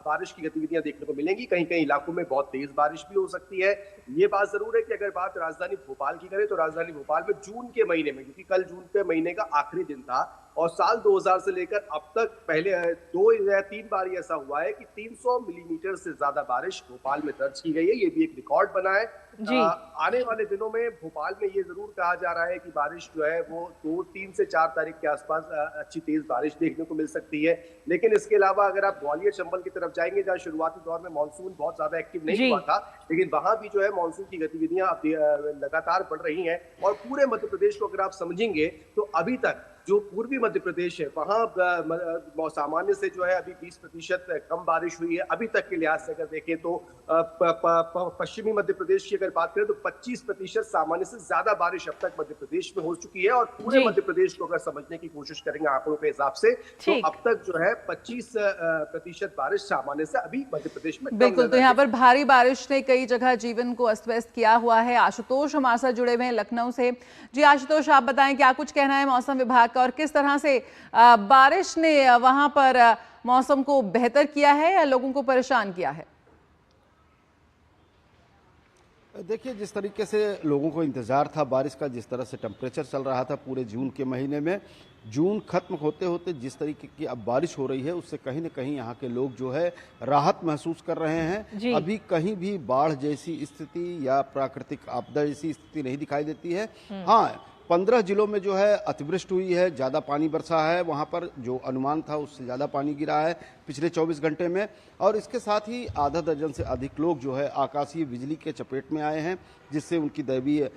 बारिश की गतिविधियां देखने को मिलेंगी। कहीं कहीं इलाकों में बहुत तेज बारिश भी हो सकती है। ये बात जरूर है कि अगर बात राजधानी भोपाल की करें तो राजधानी भोपाल में जून के महीने में, क्योंकि कल जून के महीने का आखिरी दिन था और साल 2000 से लेकर अब तक पहले 2 या 3 बार ऐसा हुआ है कि 300 मिलीमीटर से ज्यादा बारिश भोपाल में दर्ज की गई है। ये भी एक रिकॉर्ड बना है। आने वाले दिनों में भोपाल में ये जरूर कहा जा रहा है कि बारिश जो है वो 2-3 से 4 तारीख के आसपास अच्छी तेज बारिश देखने को मिल सकती है। लेकिन इसके अलावा अगर आप ग्वालियर, चंबल की तरफ जाएंगे जहाँ शुरुआती दौर में मानसून बहुत ज्यादा एक्टिव नहीं हुआ था, लेकिन वहां भी जो है मानसून की गतिविधियां लगातार बढ़ रही हैं और पूरे मध्य प्रदेश को अगर आप समझेंगे तो अभी तक जो पूर्वी मध्य प्रदेश है वहां सामान्य से जो है अभी 20% कम बारिश हुई है अभी तक के लिहाज से अगर देखें तो। पश्चिमी मध्य प्रदेश की अगर बात करें तो 25% सामान्य से ज्यादा बारिश अब तक मध्य प्रदेश में हो चुकी है और पूरे मध्य प्रदेश को अगर समझने की कोशिश करेंगे आंकड़ों के हिसाब से तो अब तक जो है 25% बारिश सामान्य से अभी मध्य प्रदेश में। बिल्कुल, तो यहाँ पर भारी बारिश ने कई जगह जीवन को अस्त व्यस्त किया हुआ है। आशुतोष हमारे साथ जुड़े हुए हैं लखनऊ से। जी आशुतोष, आप बताएं क्या कुछ कहना है मौसम विभाग और किस तरह से बारिश ने वहां पर मौसम को बेहतर किया है या लोगों को परेशान किया है? देखिए, जिस तरीके से लोगों को इंतज़ार था बारिश का, जिस तरह से टेम्परेचर चल रहा था पूरे जून के महीने में, जून खत्म होते होते जिस तरीके की अब बारिश हो रही है, उससे कहीं न कहीं यहाँ के लोग जो है राहत महसूस कर रहे हैं। अभी कहीं भी बाढ़ जैसी स्थिति या प्राकृतिक आपदा जैसी स्थिति नहीं दिखाई देती है। हाँ, 15 जिलों में जो है अतिवृष्टि हुई है, ज़्यादा पानी बरसा है, वहाँ पर जो अनुमान था उससे ज़्यादा पानी गिरा है पिछले 24 घंटे में, और इसके साथ ही आधा दर्जन से अधिक लोग जो है आकाशीय बिजली के चपेट में आए हैं, जिससे उनकी दैवीय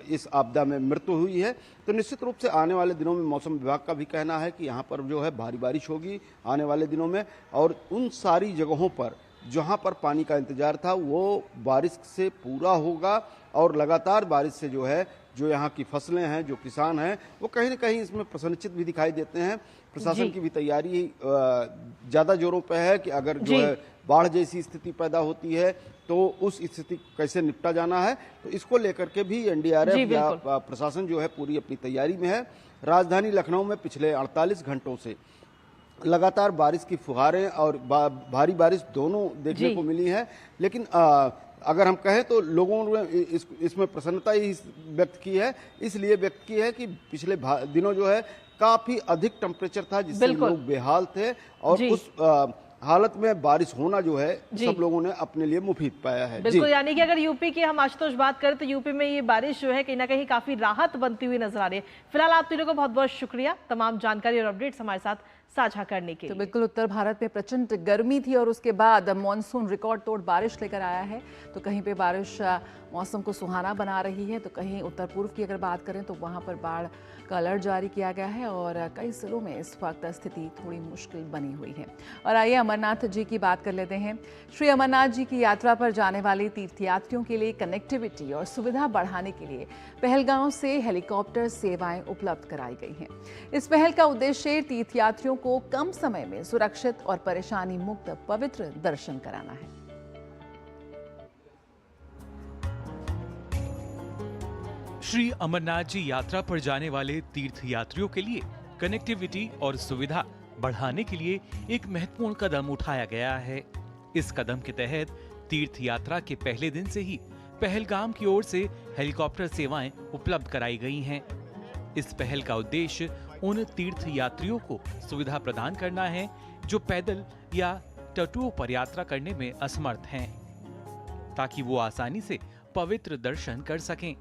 इस आपदा में मृत्यु हुई है। तो निश्चित रूप से आने वाले दिनों में मौसम विभाग का भी कहना है कि यहाँ पर जो है भारी बारिश होगी आने वाले दिनों में, और उन सारी जगहों पर जहाँ पर पानी का इंतजार था वो बारिश से पूरा होगा, और लगातार बारिश से जो है जो यहाँ की फसलें हैं, जो किसान हैं, वो कहीं न कहीं इसमें प्रसन्नचित भी दिखाई देते हैं। प्रशासन की भी तैयारी ज़्यादा जोरों पे है कि अगर जो है बाढ़ जैसी स्थिति पैदा होती है तो उस स्थिति को कैसे निपटा जाना है, तो इसको लेकर के भी एनडीआरएफ या प्रशासन जो है पूरी अपनी तैयारी में है। राजधानी लखनऊ में पिछले 48 घंटों से लगातार बारिश की फुहारें और भारी बारिश दोनों देखने को मिली है, लेकिन अगर हम कहें तो लोगों ने इसमें प्रसन्नता ही व्यक्त की है, इसलिए व्यक्त की है कि पिछले दिनों जो है काफी अधिक टेम्परेचर था, जिससे लोग बेहाल थे, और उस हालत में बारिश होना जो है सब लोगों ने अपने लिए मुफीद पाया है। बिल्कुल, यानी कि अगर यूपी की हम आशुतोष बात करें तो यूपी में ये बारिश जो है कहीं ना कहीं काफी राहत बनती हुई नजर आ रही है। फिलहाल आप तीनों को बहुत बहुत शुक्रिया तमाम जानकारी और अपडेट्स हमारे साथ साझा करने के लिए। तो बिल्कुल, उत्तर भारत में प्रचंड गर्मी थी और उसके बाद मॉनसून रिकॉर्ड तोड़ बारिश लेकर आया है। तो कहीं पे बारिश मौसम को सुहाना बना रही है, तो कहीं उत्तर पूर्व की अगर बात करें तो वहाँ पर बाढ़ का अलर्ट जारी किया गया है और कई जिलों में इस वक्त स्थिति थोड़ी मुश्किल बनी हुई है। और आइए अमरनाथ जी की बात कर लेते हैं। श्री अमरनाथ जी की यात्रा पर जाने वाले तीर्थयात्रियों के लिए कनेक्टिविटी और सुविधा बढ़ाने के लिए पहलगांव से हेलीकॉप्टर सेवाएं उपलब्ध कराई गई हैं। इस पहल का उद्देश्य तीर्थयात्रियों को कम समय में सुरक्षित और परेशानी मुक्त पवित्र दर्शन कराना है। श्री अमरनाथ जी यात्रा पर जाने वाले तीर्थयात्रियों के लिए कनेक्टिविटी और सुविधा बढ़ाने के लिए एक महत्वपूर्ण कदम उठाया गया है। इस कदम के तहत तीर्थ यात्रा के पहले दिन से ही पहलगाम की ओर से हेलीकॉप्टर सेवाएं उपलब्ध कराई गई हैं। इस पहल का उद्देश्य उन तीर्थ यात्रियों को सुविधा प्रदान करना है जो पैदल या तटों पर यात्रा करने में असमर्थ हैं, ताकि वो आसानी से पवित्र दर्शन कर सकें।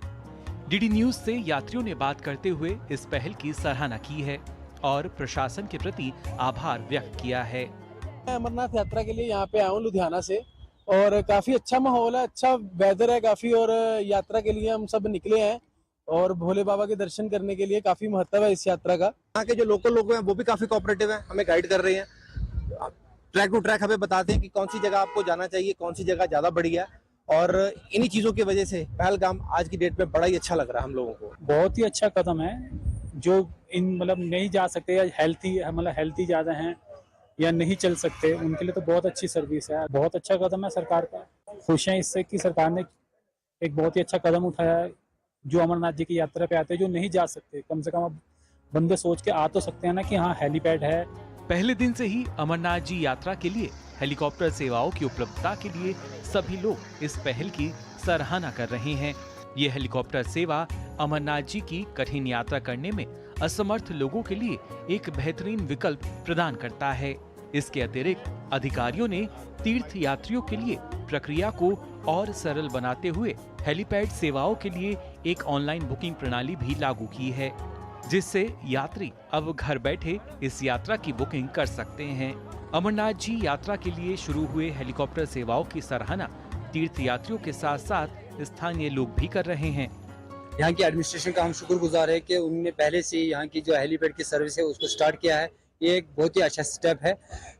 डीडी न्यूज से यात्रियों ने बात करते हुए इस पहल की सराहना की है और प्रशासन के प्रति आभार व्यक्त किया है। मैं अमरनाथ यात्रा के लिए यहाँ पे आया हूँ लुधियाना से, और काफी अच्छा माहौल है, अच्छा वेदर है काफी, और यात्रा के लिए हम सब निकले हैं और भोले बाबा के दर्शन करने के लिए काफी महत्व है इस यात्रा का। यहाँ के जो लोकल लोग हैं वो भी काफी कोऑपरेटिव हैं, हमें गाइड कर रहे हैं, ट्रैक टू ट्रैक हमें बताते हैं कि कौन सी जगह आपको जाना चाहिए, कौन सी जगह ज्यादा बढ़िया है, और इन्हीं चीजों की वजह से पहलगाम आज की डेट में बड़ा ही अच्छा लग रहा है हम लोगों को। बहुत ही अच्छा कदम है, जो इन मतलब नहीं जा सकते या हेल्थी ज्यादा हैं या नहीं चल सकते, उनके लिए तो बहुत अच्छी सर्विस है। बहुत अच्छा कदम है सरकार का, खुश हैं इससे कि सरकार ने एक बहुत ही अच्छा कदम उठाया है। जो अमरनाथ जी की यात्रा पे आते हैं, जो नहीं जा सकते, कम से कम अब बंदे सोच के आ तो सकते हैं ना कि हाँ हेलीपैड है। पहले दिन से ही अमरनाथ जी यात्रा के लिए हेलीकॉप्टर सेवाओं की उपलब्धता के लिए सभी लोग इस पहल की सराहना कर रहे हैं। ये हेलीकॉप्टर सेवा अमरनाथ जी की कठिन यात्रा करने में असमर्थ लोगों के लिए एक बेहतरीन विकल्प प्रदान करता है। इसके अतिरिक्त अधिकारियों ने तीर्थ यात्रियों के लिए प्रक्रिया को और सरल बनाते हुए हेलीपैड सेवाओं के लिए एक ऑनलाइन बुकिंग प्रणाली भी लागू की है, जिससे यात्री अब घर बैठे इस यात्रा की बुकिंग कर सकते हैं। अमरनाथ जी यात्रा के लिए शुरू हुए हेलीकॉप्टर सेवाओं की सराहना तीर्थ यात्रियों के साथ साथ स्थानीय लोग भी कर रहे हैं। यहाँ की एडमिनिस्ट्रेशन का हम शुक्रगुजार है कि उन्होंने पहले से यहाँ की जो हेलीपैड की सर्विस है उसको स्टार्ट किया है। ये एक बहुत ही अच्छा स्टेप है,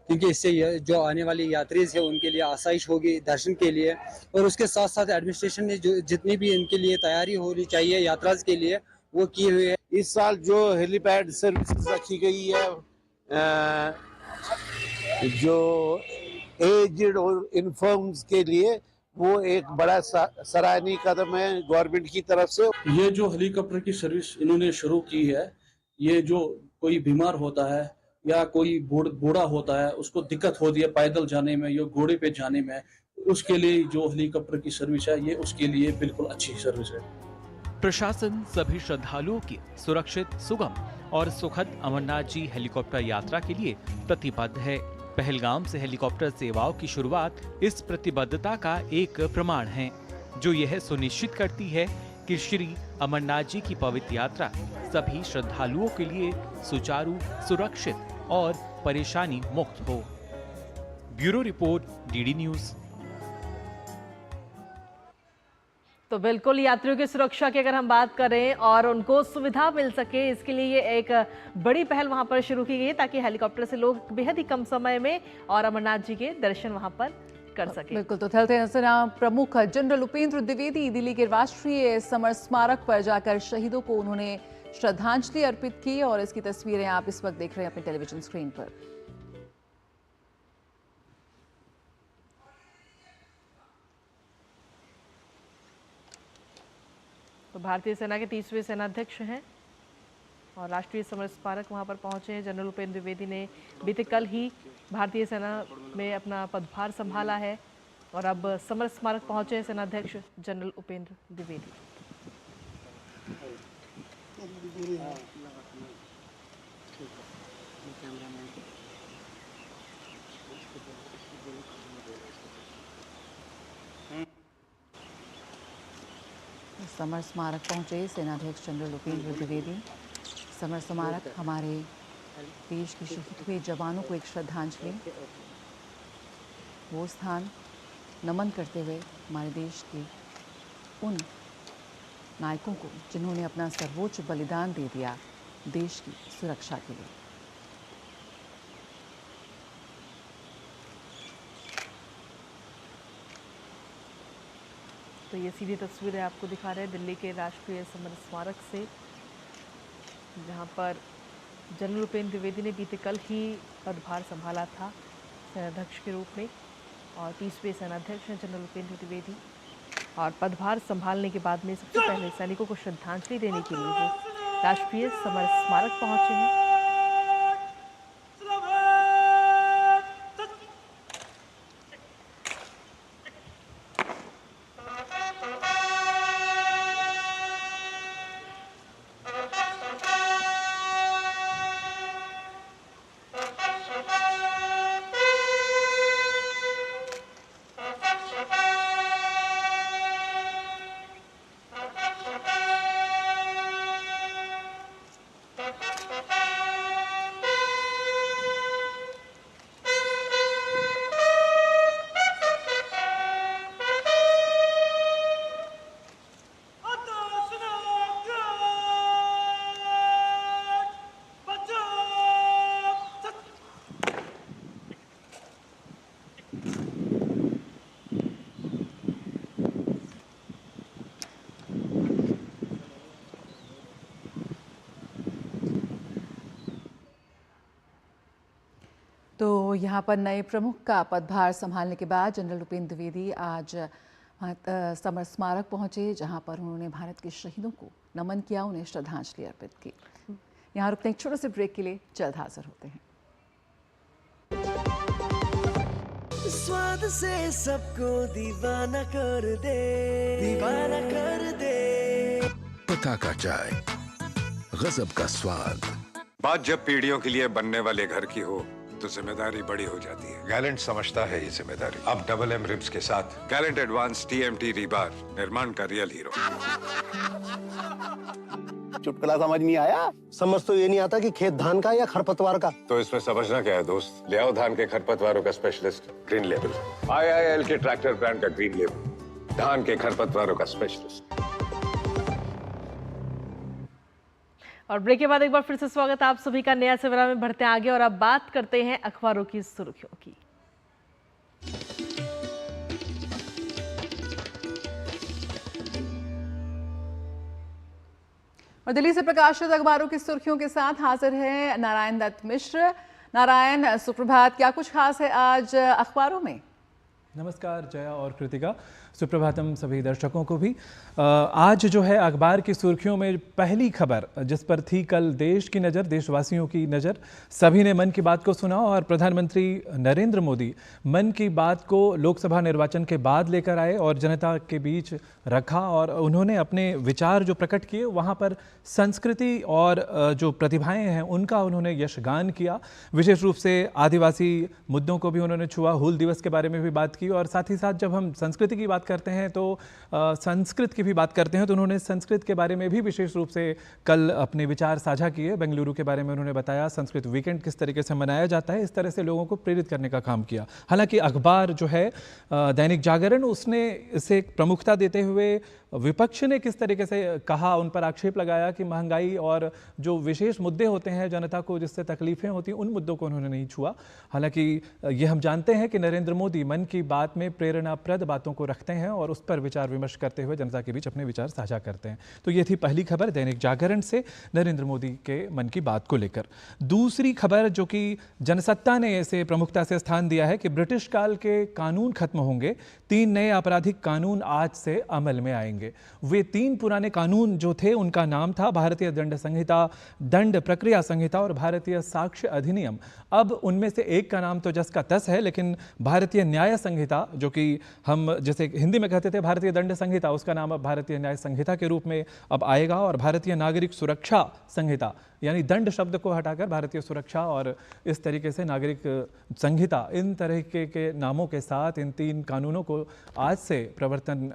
क्योंकि इससे जो आने वाले यात्री है उनके लिए आसाइश होगी दर्शन के लिए, और उसके साथ साथ एडमिनिस्ट्रेशन ने जो जितनी भी इनके लिए तैयारी होनी चाहिए यात्रा के लिए वो की हुई है। इस साल जो हेलीपैड सर्विस रखी गई है, जो एज्ड और इन्फर्म्स के लिए, वो एक बड़ा सराहनीय कदम है गवर्नमेंट की तरफ से। ये जो हेलीकॉप्टर की सर्विस इन्होंने शुरू की है, ये जो कोई बीमार होता है या कोई बूढ़ा होता है उसको दिक्कत होती है पैदल जाने में या घोड़े पे जाने में, उसके लिए जो हेलीकॉप्टर की सर्विस है ये उसके लिए बिल्कुल अच्छी सर्विस है। प्रशासन सभी श्रद्धालुओं की सुरक्षित, सुगम और सुखद अमरनाथ जी हेलीकॉप्टर यात्रा के लिए प्रतिबद्ध है। पहलगाम से हेलीकॉप्टर सेवाओं की शुरुआत इस प्रतिबद्धता का एक प्रमाण है, जो यह सुनिश्चित करती है कि श्री अमरनाथ जी की पवित्र यात्रा सभी श्रद्धालुओं के लिए सुचारू, सुरक्षित और परेशानी मुक्त हो। Bureau report, DD news. तो बिल्कुल यात्रियों की सुरक्षा की अगर हम बात करें और उनको सुविधा मिल सके, इसके लिए ये एक बड़ी पहल वहां पर शुरू की गई ताकि हेलीकॉप्टर से लोग बेहद ही कम समय में और अमरनाथ जी के दर्शन वहां पर कर सके। बिल्कुल। तो चलते हैं प्रमुख जनरल उपेंद्र द्विवेदी दिल्ली के राष्ट्रीय समर स्मारक पर जाकर शहीदों को उन्होंने श्रद्धांजलि अर्पित की और इसकी तस्वीरें आप इस वक्त देख रहे हैं अपने टेलीविजन स्क्रीन पर। तो भारतीय सेना के 30वें सेनाध्यक्ष हैं और राष्ट्रीय समर स्मारक वहां पर पहुंचे हैं। जनरल उपेंद्र द्विवेदी ने बीते कल ही भारतीय सेना में अपना पदभार संभाला है और अब समर स्मारक पहुंचे हैं सेनाध्यक्ष जनरल उपेंद्र द्विवेदी। समर स्मारक पहुंचे सेनाध्यक्ष जनरल उपेंद्र द्विवेदी। समर स्मारक हमारे देश के शहीद हुए जवानों को एक श्रद्धांजलि, वो स्थान नमन करते हुए हमारे देश के उन नायकों को जिन्होंने अपना सर्वोच्च बलिदान दे दिया देश की सुरक्षा के लिए। तो ये सीधी तस्वीरें आपको दिखा रहे हैं दिल्ली के राष्ट्रीय समर स्मारक से, जहां पर जनरल उपेंद्र द्विवेदी ने बीते कल ही पदभार संभाला था सेनाध्यक्ष के रूप में और 30वें सेनाध्यक्ष हैं जनरल उपेंद्र द्विवेदी। और पदभार संभालने के बाद में सबसे पहले सैनिकों को श्रद्धांजलि देने के लिए वो राष्ट्रीय समर स्मारक पहुंचे हैं। तो यहाँ पर नए प्रमुख का पदभार संभालने के बाद जनरल उपेंद्र द्विवेदी आज समर स्मारक पहुंचे, जहां पर उन्होंने भारत के शहीदों को नमन किया, उन्हें श्रद्धांजलि अर्पित की। यहाँ रुकते हैं एक छोटे से ब्रेक के लिए, जल्द हाजिर होते हैं। स्वाद से सबको दीवाना कर दे, दीवाना कर दे। पता का चाय, गजब का स्वाद। बात जब पीढ़ियों के लिए बनने वाले घर की हो तो जिम्मेदारी बड़ी हो जाती है। गैलेंट समझता है ये जिम्मेदारी। अब डबल एम रिब्स के साथ गैलेंट एडवांस TMT रीबार, निर्माण का रियल हीरो। चुटकुला समझ नहीं आया? समझ तो ये नहीं आता कि खेत धान का या खरपतवार का। तो इसमें समझना क्या है दोस्त? ले आओ धान के खरपतवारों का स्पेशलिस्ट ग्रीन लेबल। IIL के ट्रैक्टर ब्रांड का ग्रीन लेबल, धान के खरपतवारों का स्पेशलिस्ट। और ब्रेक के बाद एक बार फिर से स्वागत आप सभी का नया सवेरा में बढ़ते आगे और अब बात करते हैं अखबारों की सुर्खियों की। और दिल्ली से प्रकाशित अखबारों की सुर्खियों के साथ हाजिर है नारायण दत्त मिश्र। नारायण, सुप्रभात। क्या कुछ खास है आज अखबारों में? नमस्कार जया और कृतिका, सुप्रभातम सभी दर्शकों को भी। आज जो है अखबार की सुर्खियों में पहली खबर जिस पर थी कल देश की नज़र, देशवासियों की नज़र, सभी ने मन की बात को सुना और प्रधानमंत्री नरेंद्र मोदी मन की बात को लोकसभा निर्वाचन के बाद लेकर आए और जनता के बीच रखा और उन्होंने अपने विचार जो प्रकट किए वहाँ पर संस्कृति और जो प्रतिभाएं हैं उनका उन्होंने यशगान किया। विशेष रूप से आदिवासी मुद्दों को भी उन्होंने छुआ, हूल दिवस के बारे में भी बात की और साथ ही साथ जब हम संस्कृति की बात करते हैं तो संस्कृत की भी बात करते हैं, तो उन्होंने संस्कृत के बारे में भी विशेष रूप से कल अपने विचार साझा किए। बेंगलुरु के बारे में उन्होंने बताया संस्कृत वीकेंड किस तरीके से मनाया जाता है, इस तरह से लोगों को प्रेरित करने का काम किया। हालांकि अखबार जो है दैनिक जागरण, उसने इसे प्रमुखता देते हुए विपक्ष ने किस तरीके से कहा, उन पर आक्षेप लगाया कि महंगाई और जो विशेष मुद्दे होते हैं जनता को जिससे तकलीफें होती हैं उन मुद्दों को उन्होंने नहीं छुआ। हालांकि ये हम जानते हैं कि नरेंद्र मोदी मन की बात में प्रेरणाप्रद बातों को रखते हैं और उस पर विचार विमर्श करते हुए जनता के बीच अपने विचार साझा करते हैं। तो ये थी पहली खबर दैनिक जागरण से नरेंद्र मोदी के मन की बात को लेकर। दूसरी खबर जो कि जनसत्ता ने इसे प्रमुखता से स्थान दिया है कि ब्रिटिश काल के कानून खत्म होंगे, 3 नए आपराधिक कानून आज से अमल में आएंगे। वे 3 पुराने कानून जो थे उनका नाम था भारतीय दंड संहिता, दंड प्रक्रिया संहिता और भारतीय साक्ष्य अधिनियम। अब उनमें से एक का नाम तो जस का तस है, लेकिन भारतीय न्याय संहिता, जो कि हम जैसे हिंदी में कहते थे भारतीय दंड संहिता, उसका नाम अब भारतीय न्याय संहिता के रूप में अब आएगा। और भारतीय नागरिक सुरक्षा संहिता, यानी दंड शब्द को हटाकर भारतीय सुरक्षा और इस तरीके से नागरिक संहिता, इन तरह के नामों के साथ इन 3 कानूनों को आज से प्रवर्तन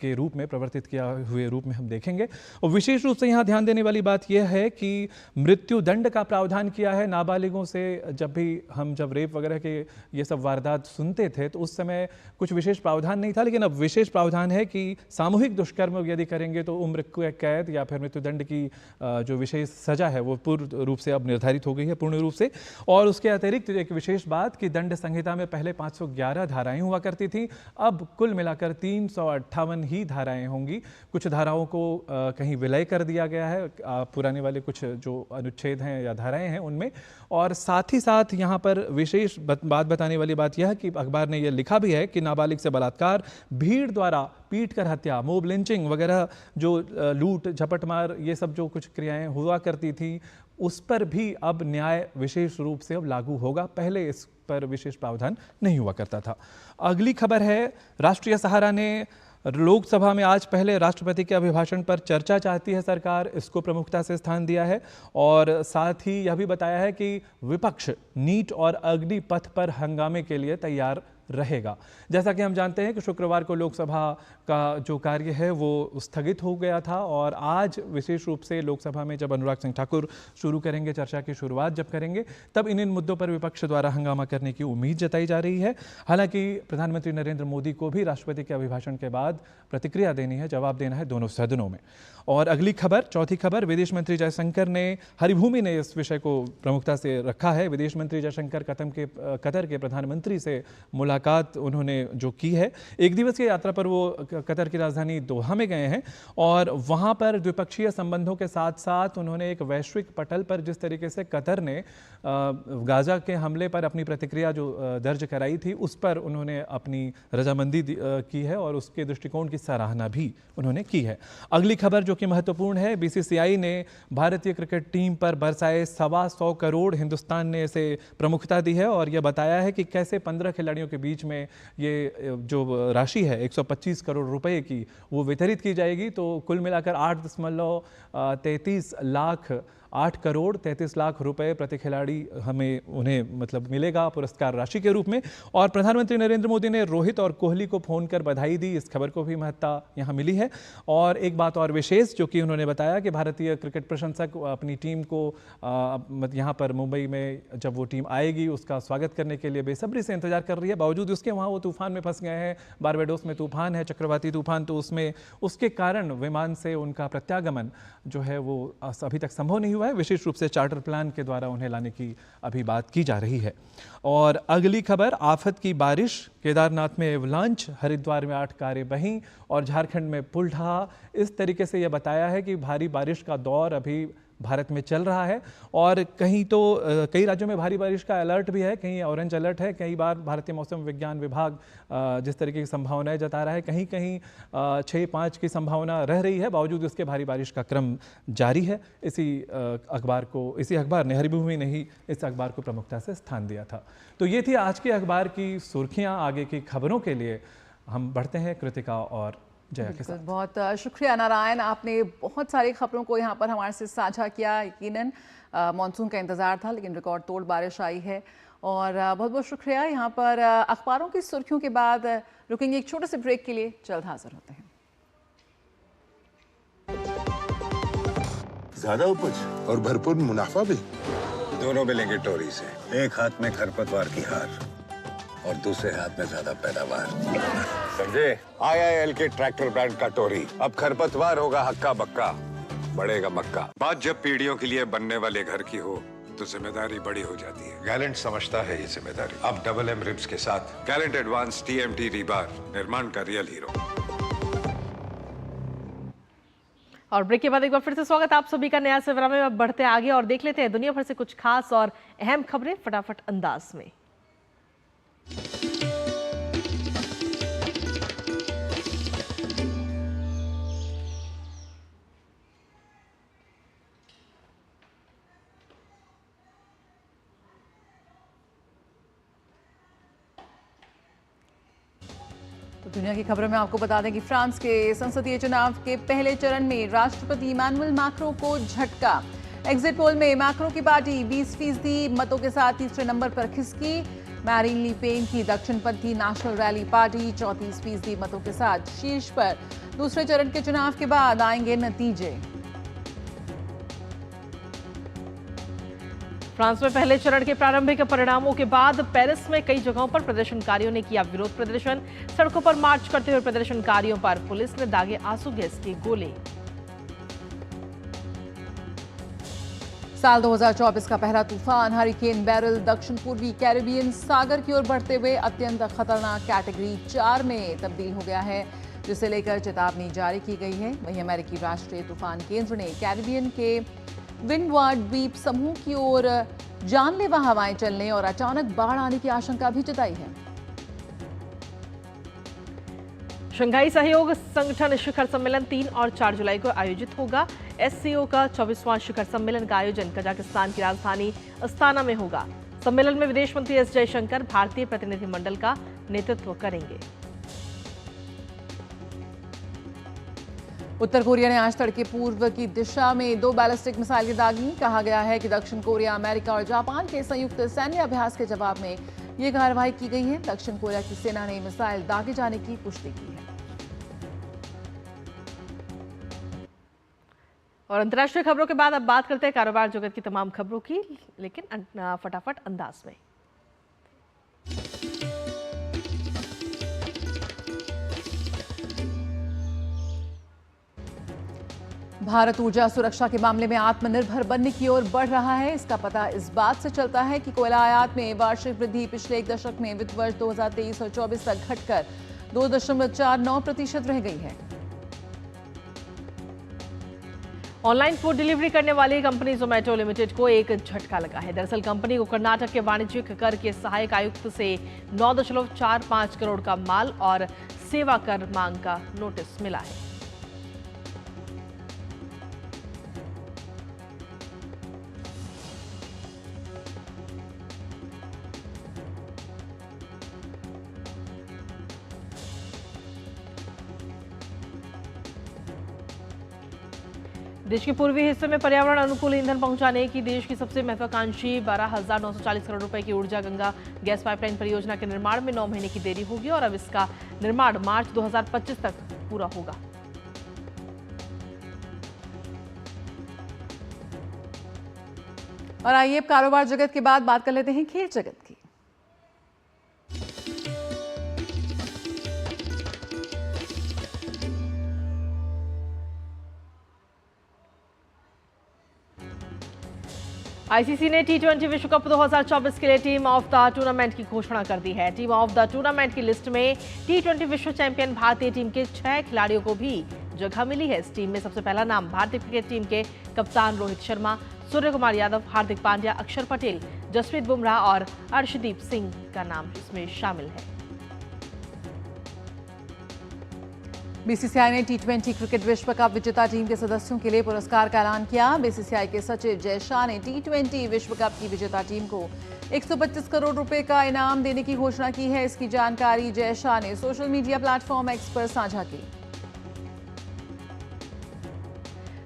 के रूप में, प्रवर्तित किया हुए रूप में हम देखेंगे। और विशेष रूप से यहाँ ध्यान देने वाली बात यह है कि मृत्यु दंड का प्रावधान किया है नाबालिगों से। जब रेप वगैरह के ये सब वारदात सुनते थे तो उस समय कुछ विशेष प्रावधान नहीं था, लेकिन अब विशेष प्रावधान है कि सामूहिक दुष्कर्म यदि करेंगे तो उम्र कैद या फिर मृत्युदंड की जो विशेष सजा है वो पूर्ण रूप से अब निर्धारित हो गई है, पूर्ण रूप से। और उसके अतिरिक्त एक विशेष बात कि दंड संहिता में पहले 511 धाराएं हुआ करती थी, अब कुल मिलाकर 358 ही धाराएं होंगी। कुछ धाराओं को कहीं विलय कर दिया गया है, पुराने वाले कुछ जो अनुच्छेद हैं या धाराएं हैं उनमें। और साथ ही साथ यहाँ पर विशेष बात बताने वाली बात यह है कि अखबार ने यह लिखा भी है कि नाबालिग से बलात्कार, भीड़ द्वारा पीट कर हत्या, मोब लिंचिंग वगैरह, जो लूट झपटमार, ये सब जो कुछ क्रियाएं हुआ करती थी उस पर भी अब न्याय विशेष रूप से अब लागू होगा। पहले इस पर विशेष प्रावधान नहीं हुआ करता था। अगली खबर है, राष्ट्रीय सहारा ने लोकसभा में आज पहले राष्ट्रपति के अभिभाषण पर चर्चा चाहती है सरकार, इसको प्रमुखता से स्थान दिया है। और साथ ही यह भी बताया है कि विपक्ष नीट और अग्निपथ पर हंगामे के लिए तैयार रहेगा। जैसा कि हम जानते हैं कि शुक्रवार को लोकसभा का जो कार्य है वो स्थगित हो गया था और आज विशेष रूप से लोकसभा में जब अनुराग सिंह ठाकुर शुरू करेंगे, चर्चा की शुरुआत जब करेंगे, तब इन मुद्दों पर विपक्ष द्वारा हंगामा करने की उम्मीद जताई जा रही है। हालांकि प्रधानमंत्री नरेंद्र मोदी को भी राष्ट्रपति के अभिभाषण के बाद प्रतिक्रिया देनी है, जवाब देना है दोनों सदनों में। और अगली खबर, चौथी खबर, विदेश मंत्री जयशंकर ने, हरिभूमि ने इस विषय को प्रमुखता से रखा है। विदेश मंत्री जयशंकर कतर के प्रधानमंत्री से मुलाकात उन्होंने जो की है, एक दिवसीय यात्रा पर वो कतर की राजधानी दोहा में गए हैं और वहाँ पर द्विपक्षीय संबंधों के साथ साथ उन्होंने एक वैश्विक पटल पर जिस तरीके से कतर ने गाजा के हमले पर अपनी प्रतिक्रिया जो दर्ज कराई थी उस पर उन्होंने अपनी रजामंदी की है और उसके दृष्टिकोण की सराहना भी उन्होंने की है। अगली खबर जो कि महत्वपूर्ण है, बीसीसीआई ने भारतीय क्रिकेट टीम पर बरसाए 125 करोड़, हिंदुस्तान ने इसे प्रमुखता दी है और यह बताया है कि कैसे 15 खिलाड़ियों के बीच में ये जो राशि है 125 करोड़ रुपए की वो वितरित की जाएगी। तो कुल मिलाकर 8 करोड़ 33 लाख रुपए प्रति खिलाड़ी उन्हें मतलब मिलेगा पुरस्कार राशि के रूप में। और प्रधानमंत्री नरेंद्र मोदी ने रोहित और कोहली को फोन कर बधाई दी, इस खबर को भी महत्ता यहाँ मिली है। और एक बात और विशेष जो कि उन्होंने बताया कि भारतीय क्रिकेट प्रशंसक अपनी टीम को यहाँ पर मुंबई में जब वो टीम आएगी उसका स्वागत करने के लिए बेसब्री से इंतजार कर रही है। बावजूद उसके वहाँ वो तूफान में फंस गए हैं, बारबाडोस में तूफान है, चक्रवाती तूफान, तो उसके कारण विमान से उनका प्रत्यागमन जो है वो अभी तक संभव नहीं हुआ है। विशेष रूप से चार्टर प्लान के द्वारा उन्हें लाने की अभी बात की जा रही है। और अगली खबर, आफत की बारिश, केदारनाथ में एवलांच, हरिद्वार में 8 कारें बहीं और झारखंड में पुल ढहा। इस तरीके से यह बताया है कि भारी बारिश का दौर अभी भारत में चल रहा है और कहीं तो कई राज्यों में भारी बारिश का अलर्ट भी है, कहीं ऑरेंज अलर्ट है। कई बार भारतीय मौसम विज्ञान विभाग जिस तरीके की संभावनाएं जता रहा है, कहीं कहीं 6-5 की संभावना रह रही है, बावजूद उसके भारी बारिश का क्रम जारी है। इसी अखबार ने, हरिभूमि ने ही इस अखबार को प्रमुखता से स्थान दिया था। तो ये थी आज के अखबार की सुर्खियां। आगे की खबरों के लिए हम बढ़ते हैं कृतिका और जया के साथ। बहुत शुक्रिया नारायण, आपने बहुत सारी खबरों को यहाँ पर हमारे से साझा किया। यकीनन मानसून का इंतजार था, लेकिन रिकॉर्ड तोड़ बारिश आई है और बहुत बहुत शुक्रिया। यहाँ पर अखबारों की सुर्खियों के बाद रुकेंगे एक छोटे से ब्रेक के लिए, जल्द हाजिर होते हैं। ज्यादा उपज और भरपूर मुनाफा भी, दोनों मिलेंगे टोरी से। एक हाथ में खरपतवार की हार और दूसरे हाथ में ज्यादा पैदावार। समझे? IIL के ट्रैक्टर ब्रांड का टोरी। अब खरपतवार होगा हक्का बक्का, बढ़ेगा मक्का। बात जब पीढ़ियों के लिए बनने वाले घर की हो तो जिम्मेदारी बड़ी हो जाती है। गैलेंट समझता है ये जिम्मेदारी। अब डबल M रिब्स के साथ गैलेंट एडवांस TMT रीबार, निर्माण का रियल हीरो। और ब्रेक के बाद एक बार फिर से स्वागत आप सभी का नया सवेरा में। अब बढ़ते आगे और देख लेते हैं दुनिया भर से कुछ खास और अहम खबरें फटाफट अंदाज में। दुनिया की खबरों में आपको बता दें कि फ्रांस के संसदीय चुनाव के पहले चरण में राष्ट्रपति इमानुएल मैक्रों को झटका। एग्जिट पोल में मैक्रों की पार्टी 20% मतों के साथ तीसरे नंबर पर खिसकी। मैरीन ली पेन की दक्षिणपंथी नेशनल रैली पार्टी 34% मतों के साथ शीर्ष पर। दूसरे चरण के चुनाव के बाद आएंगे नतीजे। फ्रांस में पहले चरण के प्रारंभिक परिणामों के बाद पेरिस में कई जगहों पर प्रदर्शनकारियों ने किया विरोध प्रदर्शन। सड़कों पर मार्च करते हुए प्रदर्शनकारियों पर पुलिस ने दागे आंसू गैस के गोले। साल 2024 का पहला तूफान हरिकेन बेरिल दक्षिण पूर्वी कैरिबियन सागर की ओर बढ़ते हुए अत्यंत खतरनाक कैटेगरी 4 में तब्दील हो गया है, जिसे लेकर चेतावनी जारी की गई है। वहीं अमेरिकी राष्ट्रीय तूफान केंद्र ने कैरिबियन के विंडवार्ड द्वीप समूह की ओर जानलेवा हवाएं चलने और अचानक बाढ़ आने की आशंका भी जताई है। शंघाई सहयोग संगठन शिखर सम्मेलन 3 और 4 जुलाई को आयोजित होगा। SCO का 24वां शिखर सम्मेलन का आयोजन कजाकिस्तान की राजधानी अस्ताना में होगा। सम्मेलन में विदेश मंत्री S जयशंकर भारतीय प्रतिनिधिमंडल का नेतृत्व करेंगे। उत्तर कोरिया ने आज तड़के पूर्व की दिशा में 2 बैलिस्टिक मिसाइलें दागी। कहा गया है कि दक्षिण कोरिया, अमेरिका और जापान के संयुक्त सैन्य अभ्यास के जवाब में ये कार्रवाई की गई है। दक्षिण कोरिया की सेना ने मिसाइल दागे जाने की पुष्टि की है। और अंतर्राष्ट्रीय खबरों के बाद अब बात करते हैं कारोबार जगत की तमाम खबरों की, लेकिन फटाफट अंदाज में। भारत ऊर्जा सुरक्षा के मामले में आत्मनिर्भर बनने की ओर बढ़ रहा है। इसका पता इस बात से चलता है कि कोयला आयात में वार्षिक वृद्धि पिछले एक दशक में वित्त वर्ष 2023 और 24 तक घटकर 2.49% रह गई है। ऑनलाइन फूड डिलीवरी करने वाली कंपनी जोमेटो लिमिटेड को एक झटका लगा है। दरअसल कंपनी को कर्नाटक के वाणिज्यिक कर के सहायक आयुक्त से 9.45 करोड़ का माल और सेवा कर मांग का नोटिस मिला है। देश के पूर्वी हिस्से में पर्यावरण अनुकूल ईंधन पहुंचाने की देश की सबसे महत्वाकांक्षी 12,940 करोड़ रुपए की ऊर्जा गंगा गैस पाइपलाइन परियोजना के निर्माण में 9 महीने की देरी होगी और अब इसका निर्माण मार्च 2025 तक पूरा होगा। और आइए अब कारोबार जगत के बाद बात कर लेते हैं खेल जगत की। आईसीसी ने T20 विश्व कप 2024 के लिए टीम ऑफ द टूर्नामेंट की घोषणा कर दी है। टीम ऑफ द टूर्नामेंट की लिस्ट में T20 विश्व चैंपियन भारतीय टीम के 6 खिलाड़ियों को भी जगह मिली है। इस टीम में सबसे पहला नाम भारतीय क्रिकेट टीम के कप्तान रोहित शर्मा, सूर्य कुमार यादव, हार्दिक पांड्या, अक्षर पटेल, जसप्रीत बुमराह और अर्शदीप सिंह का नाम इसमें शामिल है। बीसीसीआई ने T20 क्रिकेट विश्व कप विजेता टीम के सदस्यों के लिए पुरस्कार का ऐलान किया। बीसीसीआई के सचिव जय शाह ने T20 विश्व कप की विजेता टीम को 125 करोड़ रुपए का इनाम देने की घोषणा की है। इसकी जानकारी जय शाह ने सोशल मीडिया प्लेटफॉर्म एक्स पर साझा की।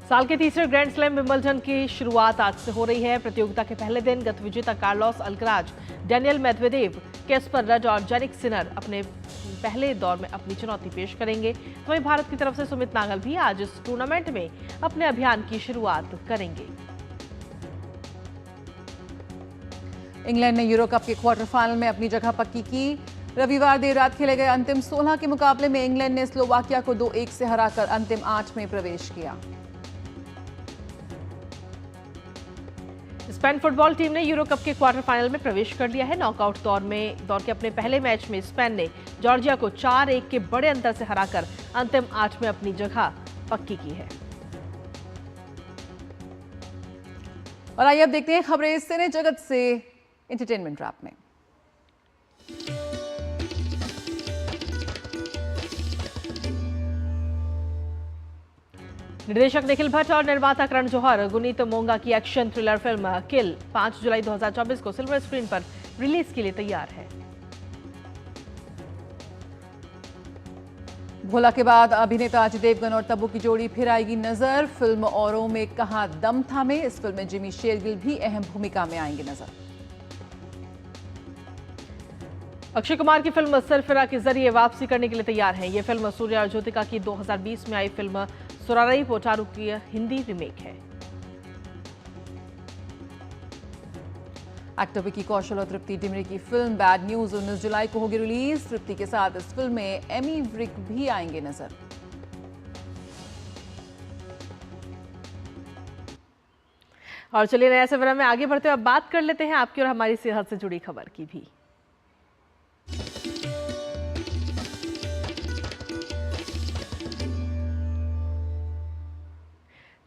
साल के तीसरे ग्रैंड स्लैम विंबलडन की शुरुआत आज से हो रही है। प्रतियोगिता के पहले दिन गत विजेता Carlos Alcaraz, Daniel Medvedev, Casper Ruud और जेनिक सिनर अपने पहले दौर में अपनी चुनौती पेश करेंगे। वहीं भारत की तरफ से सुमित नागल भी आज इस टूर्नामेंट में अपने अभियान की शुरुआत करेंगे। इंग्लैंड ने यूरो कप के क्वार्टर फाइनल में अपनी जगह पक्की की। रविवार देर रात खेले गए अंतिम 16 के मुकाबले में इंग्लैंड ने स्लोवाकिया को 2-1 से हराकर अंतिम 8 में प्रवेश किया। स्पेन फुटबॉल टीम ने यूरो कप के क्वार्टर फाइनल में प्रवेश कर लिया है। नॉकआउट दौर के अपने पहले मैच में स्पेन ने जॉर्जिया को 4-1 के बड़े अंतर से हराकर अंतिम 8 में अपनी जगह पक्की की है। और आइए अब देखते हैं खबरें सिने जगत से एंटरटेनमेंट रैप में। निर्देशक निखिल भट्ट और निर्माता करण जौहर गुनीत मोंगा की एक्शन थ्रिलर फिल्म किल 5 जुलाई 2024 को सिल्वर स्क्रीन पर रिलीज के लिए तैयार है। भोला के बाद अभिनेता अजय देवगन और तब्बू की जोड़ी फिर आएगी नजर। फिल्म औरों में कहां दम था में इस फिल्म में जिमी शेरगिल भी अहम भूमिका में आएंगे नजर। अक्षय कुमार की फिल्म सरफिरा के जरिए वापसी करने के लिए तैयार है। ये फिल्म सूर्या और ज्योतिका की 2020 में आई फिल्म सुरारई पोटारू की हिंदी रिमेक है। एक्टर विकी कौशल और तृप्ति डिमरी की फिल्म बैड न्यूज 19 जुलाई को होगी रिलीज। तृप्ति के साथ इस फिल्म में एमी व्रिक भी आएंगे नजर। और चलिए नया सवेरा में आगे बढ़ते हुए अब बात कर लेते हैं आपकी और हमारी सेहत से जुड़ी खबर की भी।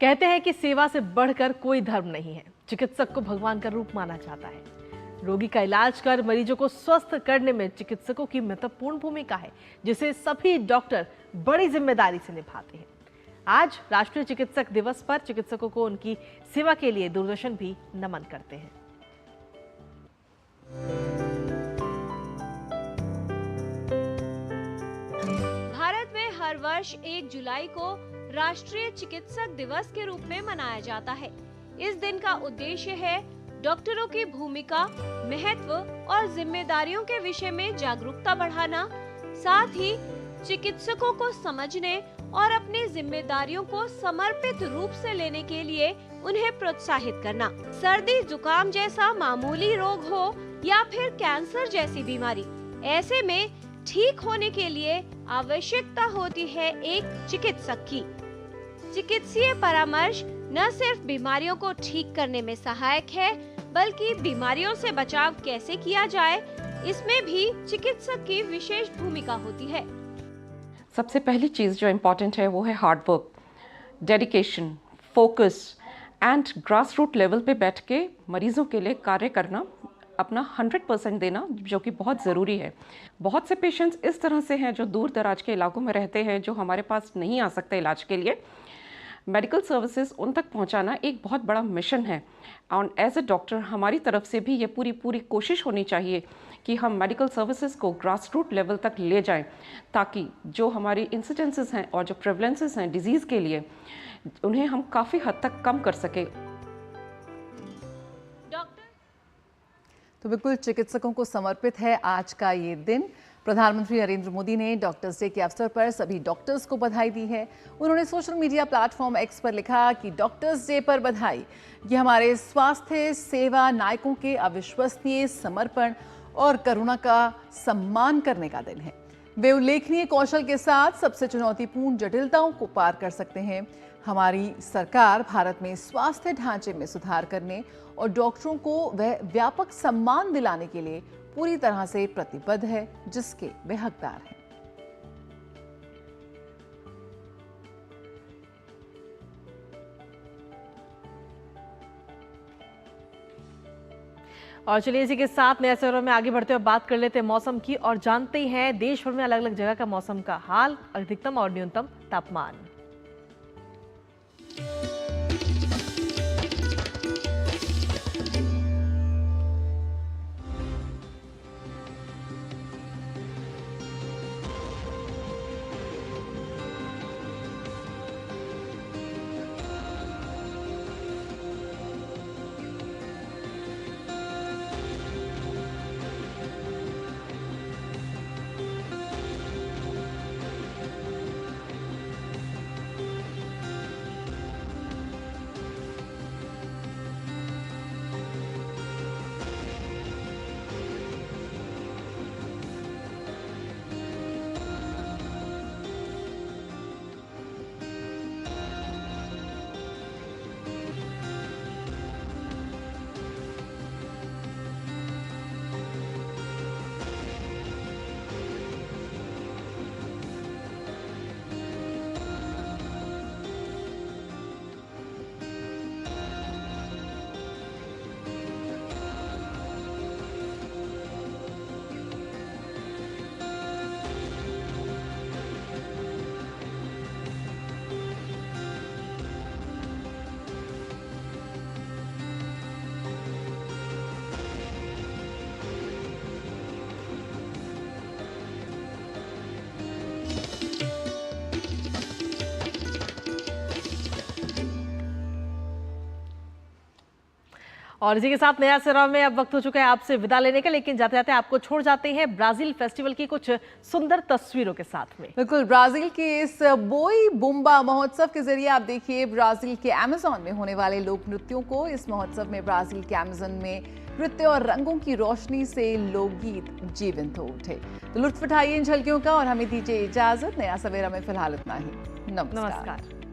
कहते हैं कि सेवा से बढ़कर कोई धर्म नहीं है। चिकित्सक को भगवान का रूप माना जाता है। रोगी का इलाज कर मरीजों को स्वस्थ करने में चिकित्सकों की महत्वपूर्ण भूमिका है, जिसे सभी डॉक्टर बड़ी जिम्मेदारी से निभाते हैं। आज राष्ट्रीय चिकित्सक दिवस पर चिकित्सकों को उनकी सेवा के लिए दूरदर्शन भी नमन करते हैं। भारत में हर वर्ष 1 जुलाई को राष्ट्रीय चिकित्सक दिवस के रूप में मनाया जाता है। इस दिन का उद्देश्य है डॉक्टरों की भूमिका, महत्व और जिम्मेदारियों के विषय में जागरूकता बढ़ाना, साथ ही चिकित्सकों को समझने और अपनी जिम्मेदारियों को समर्पित रूप से लेने के लिए उन्हें प्रोत्साहित करना। सर्दी जुकाम जैसा मामूली रोग हो या फिर कैंसर जैसी बीमारी, ऐसे में ठीक होने के लिए आवश्यकता होती है एक चिकित्सक की। चिकित्सीय परामर्श न सिर्फ बीमारियों को ठीक करने में सहायक है, बल्कि बीमारियों से बचाव कैसे किया जाए, इसमें भी चिकित्सक की विशेष भूमिका होती है। सबसे पहली चीज़ जो इम्पोर्टेंट है वो है hard work, dedication, focus and grass root level पे बैठ के मरीजों के लिए कार्य करना, अपना 100% देना, जो कि बहुत ज़रूरी है। बहुत से पेशेंट्स इस तरह से हैं जो दूर दराज के इलाकों में रहते हैं, जो हमारे पास नहीं आ सकते इलाज के लिए। मेडिकल सर्विसेज उन तक पहुंचाना एक बहुत बड़ा मिशन है और एज ए डॉक्टर हमारी तरफ से भी ये पूरी कोशिश होनी चाहिए कि हम मेडिकल सर्विसेज को ग्रास रूट लेवल तक ले जाएं, ताकि जो हमारी इंसिडेंसेस हैं और जो प्रेवलेंसेस हैं डिजीज़ के लिए, उन्हें हम काफ़ी हद तक कम कर सकें। तो बिल्कुल चिकित्सकों को समर्पित है आज का ये दिन। प्रधानमंत्री नरेंद्र मोदी ने डॉक्टर्स डे के अवसर पर सभी डॉक्टर्स को बधाई दी है। उन्होंने सोशल मीडिया प्लेटफॉर्म एक्स पर लिखा कि डॉक्टर्स डे पर बधाई। ये हमारे स्वास्थ्य सेवा नायकों के अविश्वसनीय समर्पण और करुणा का सम्मान करने का दिन है। वे उल्लेखनीय कौशल के साथ सबसे चुनौतीपूर्ण जटिलताओं को पार कर सकते हैं। हमारी सरकार भारत में स्वास्थ्य ढांचे में सुधार करने और डॉक्टरों को वह व्यापक सम्मान दिलाने के लिए पूरी तरह से प्रतिबद्ध है, जिसके वे हकदार हैं। और चलिए इसी के साथ नया सवेरा में आगे बढ़ते हुए बात कर लेते हैं मौसम की और जानते हैं देश भर में अलग अलग जगह का मौसम का हाल, अधिकतम और न्यूनतम तापमान। और इसी के साथ नया सवेरा में अब वक्त हो चुका है आपसे विदा लेने का, लेकिन जाते जाते आपको छोड़ जाते हैं ब्राजील फेस्टिवल की कुछ सुंदर तस्वीरों के साथ में। बिल्कुल, ब्राजील के इस बोई बुम्बा महोत्सव के जरिए आप देखिए ब्राजील के अमेज़न में होने वाले लोक नृत्यों को। इस महोत्सव में ब्राजील के अमेज़न में नृत्य और रंगों की रोशनी से लोकगीत जीवंत हो उठे। तो लुत्फ उठाइए इन झलकियों का और हमें दीजिए इजाजत। नया सवेरा में फिलहाल इतना ही। नमस्कार।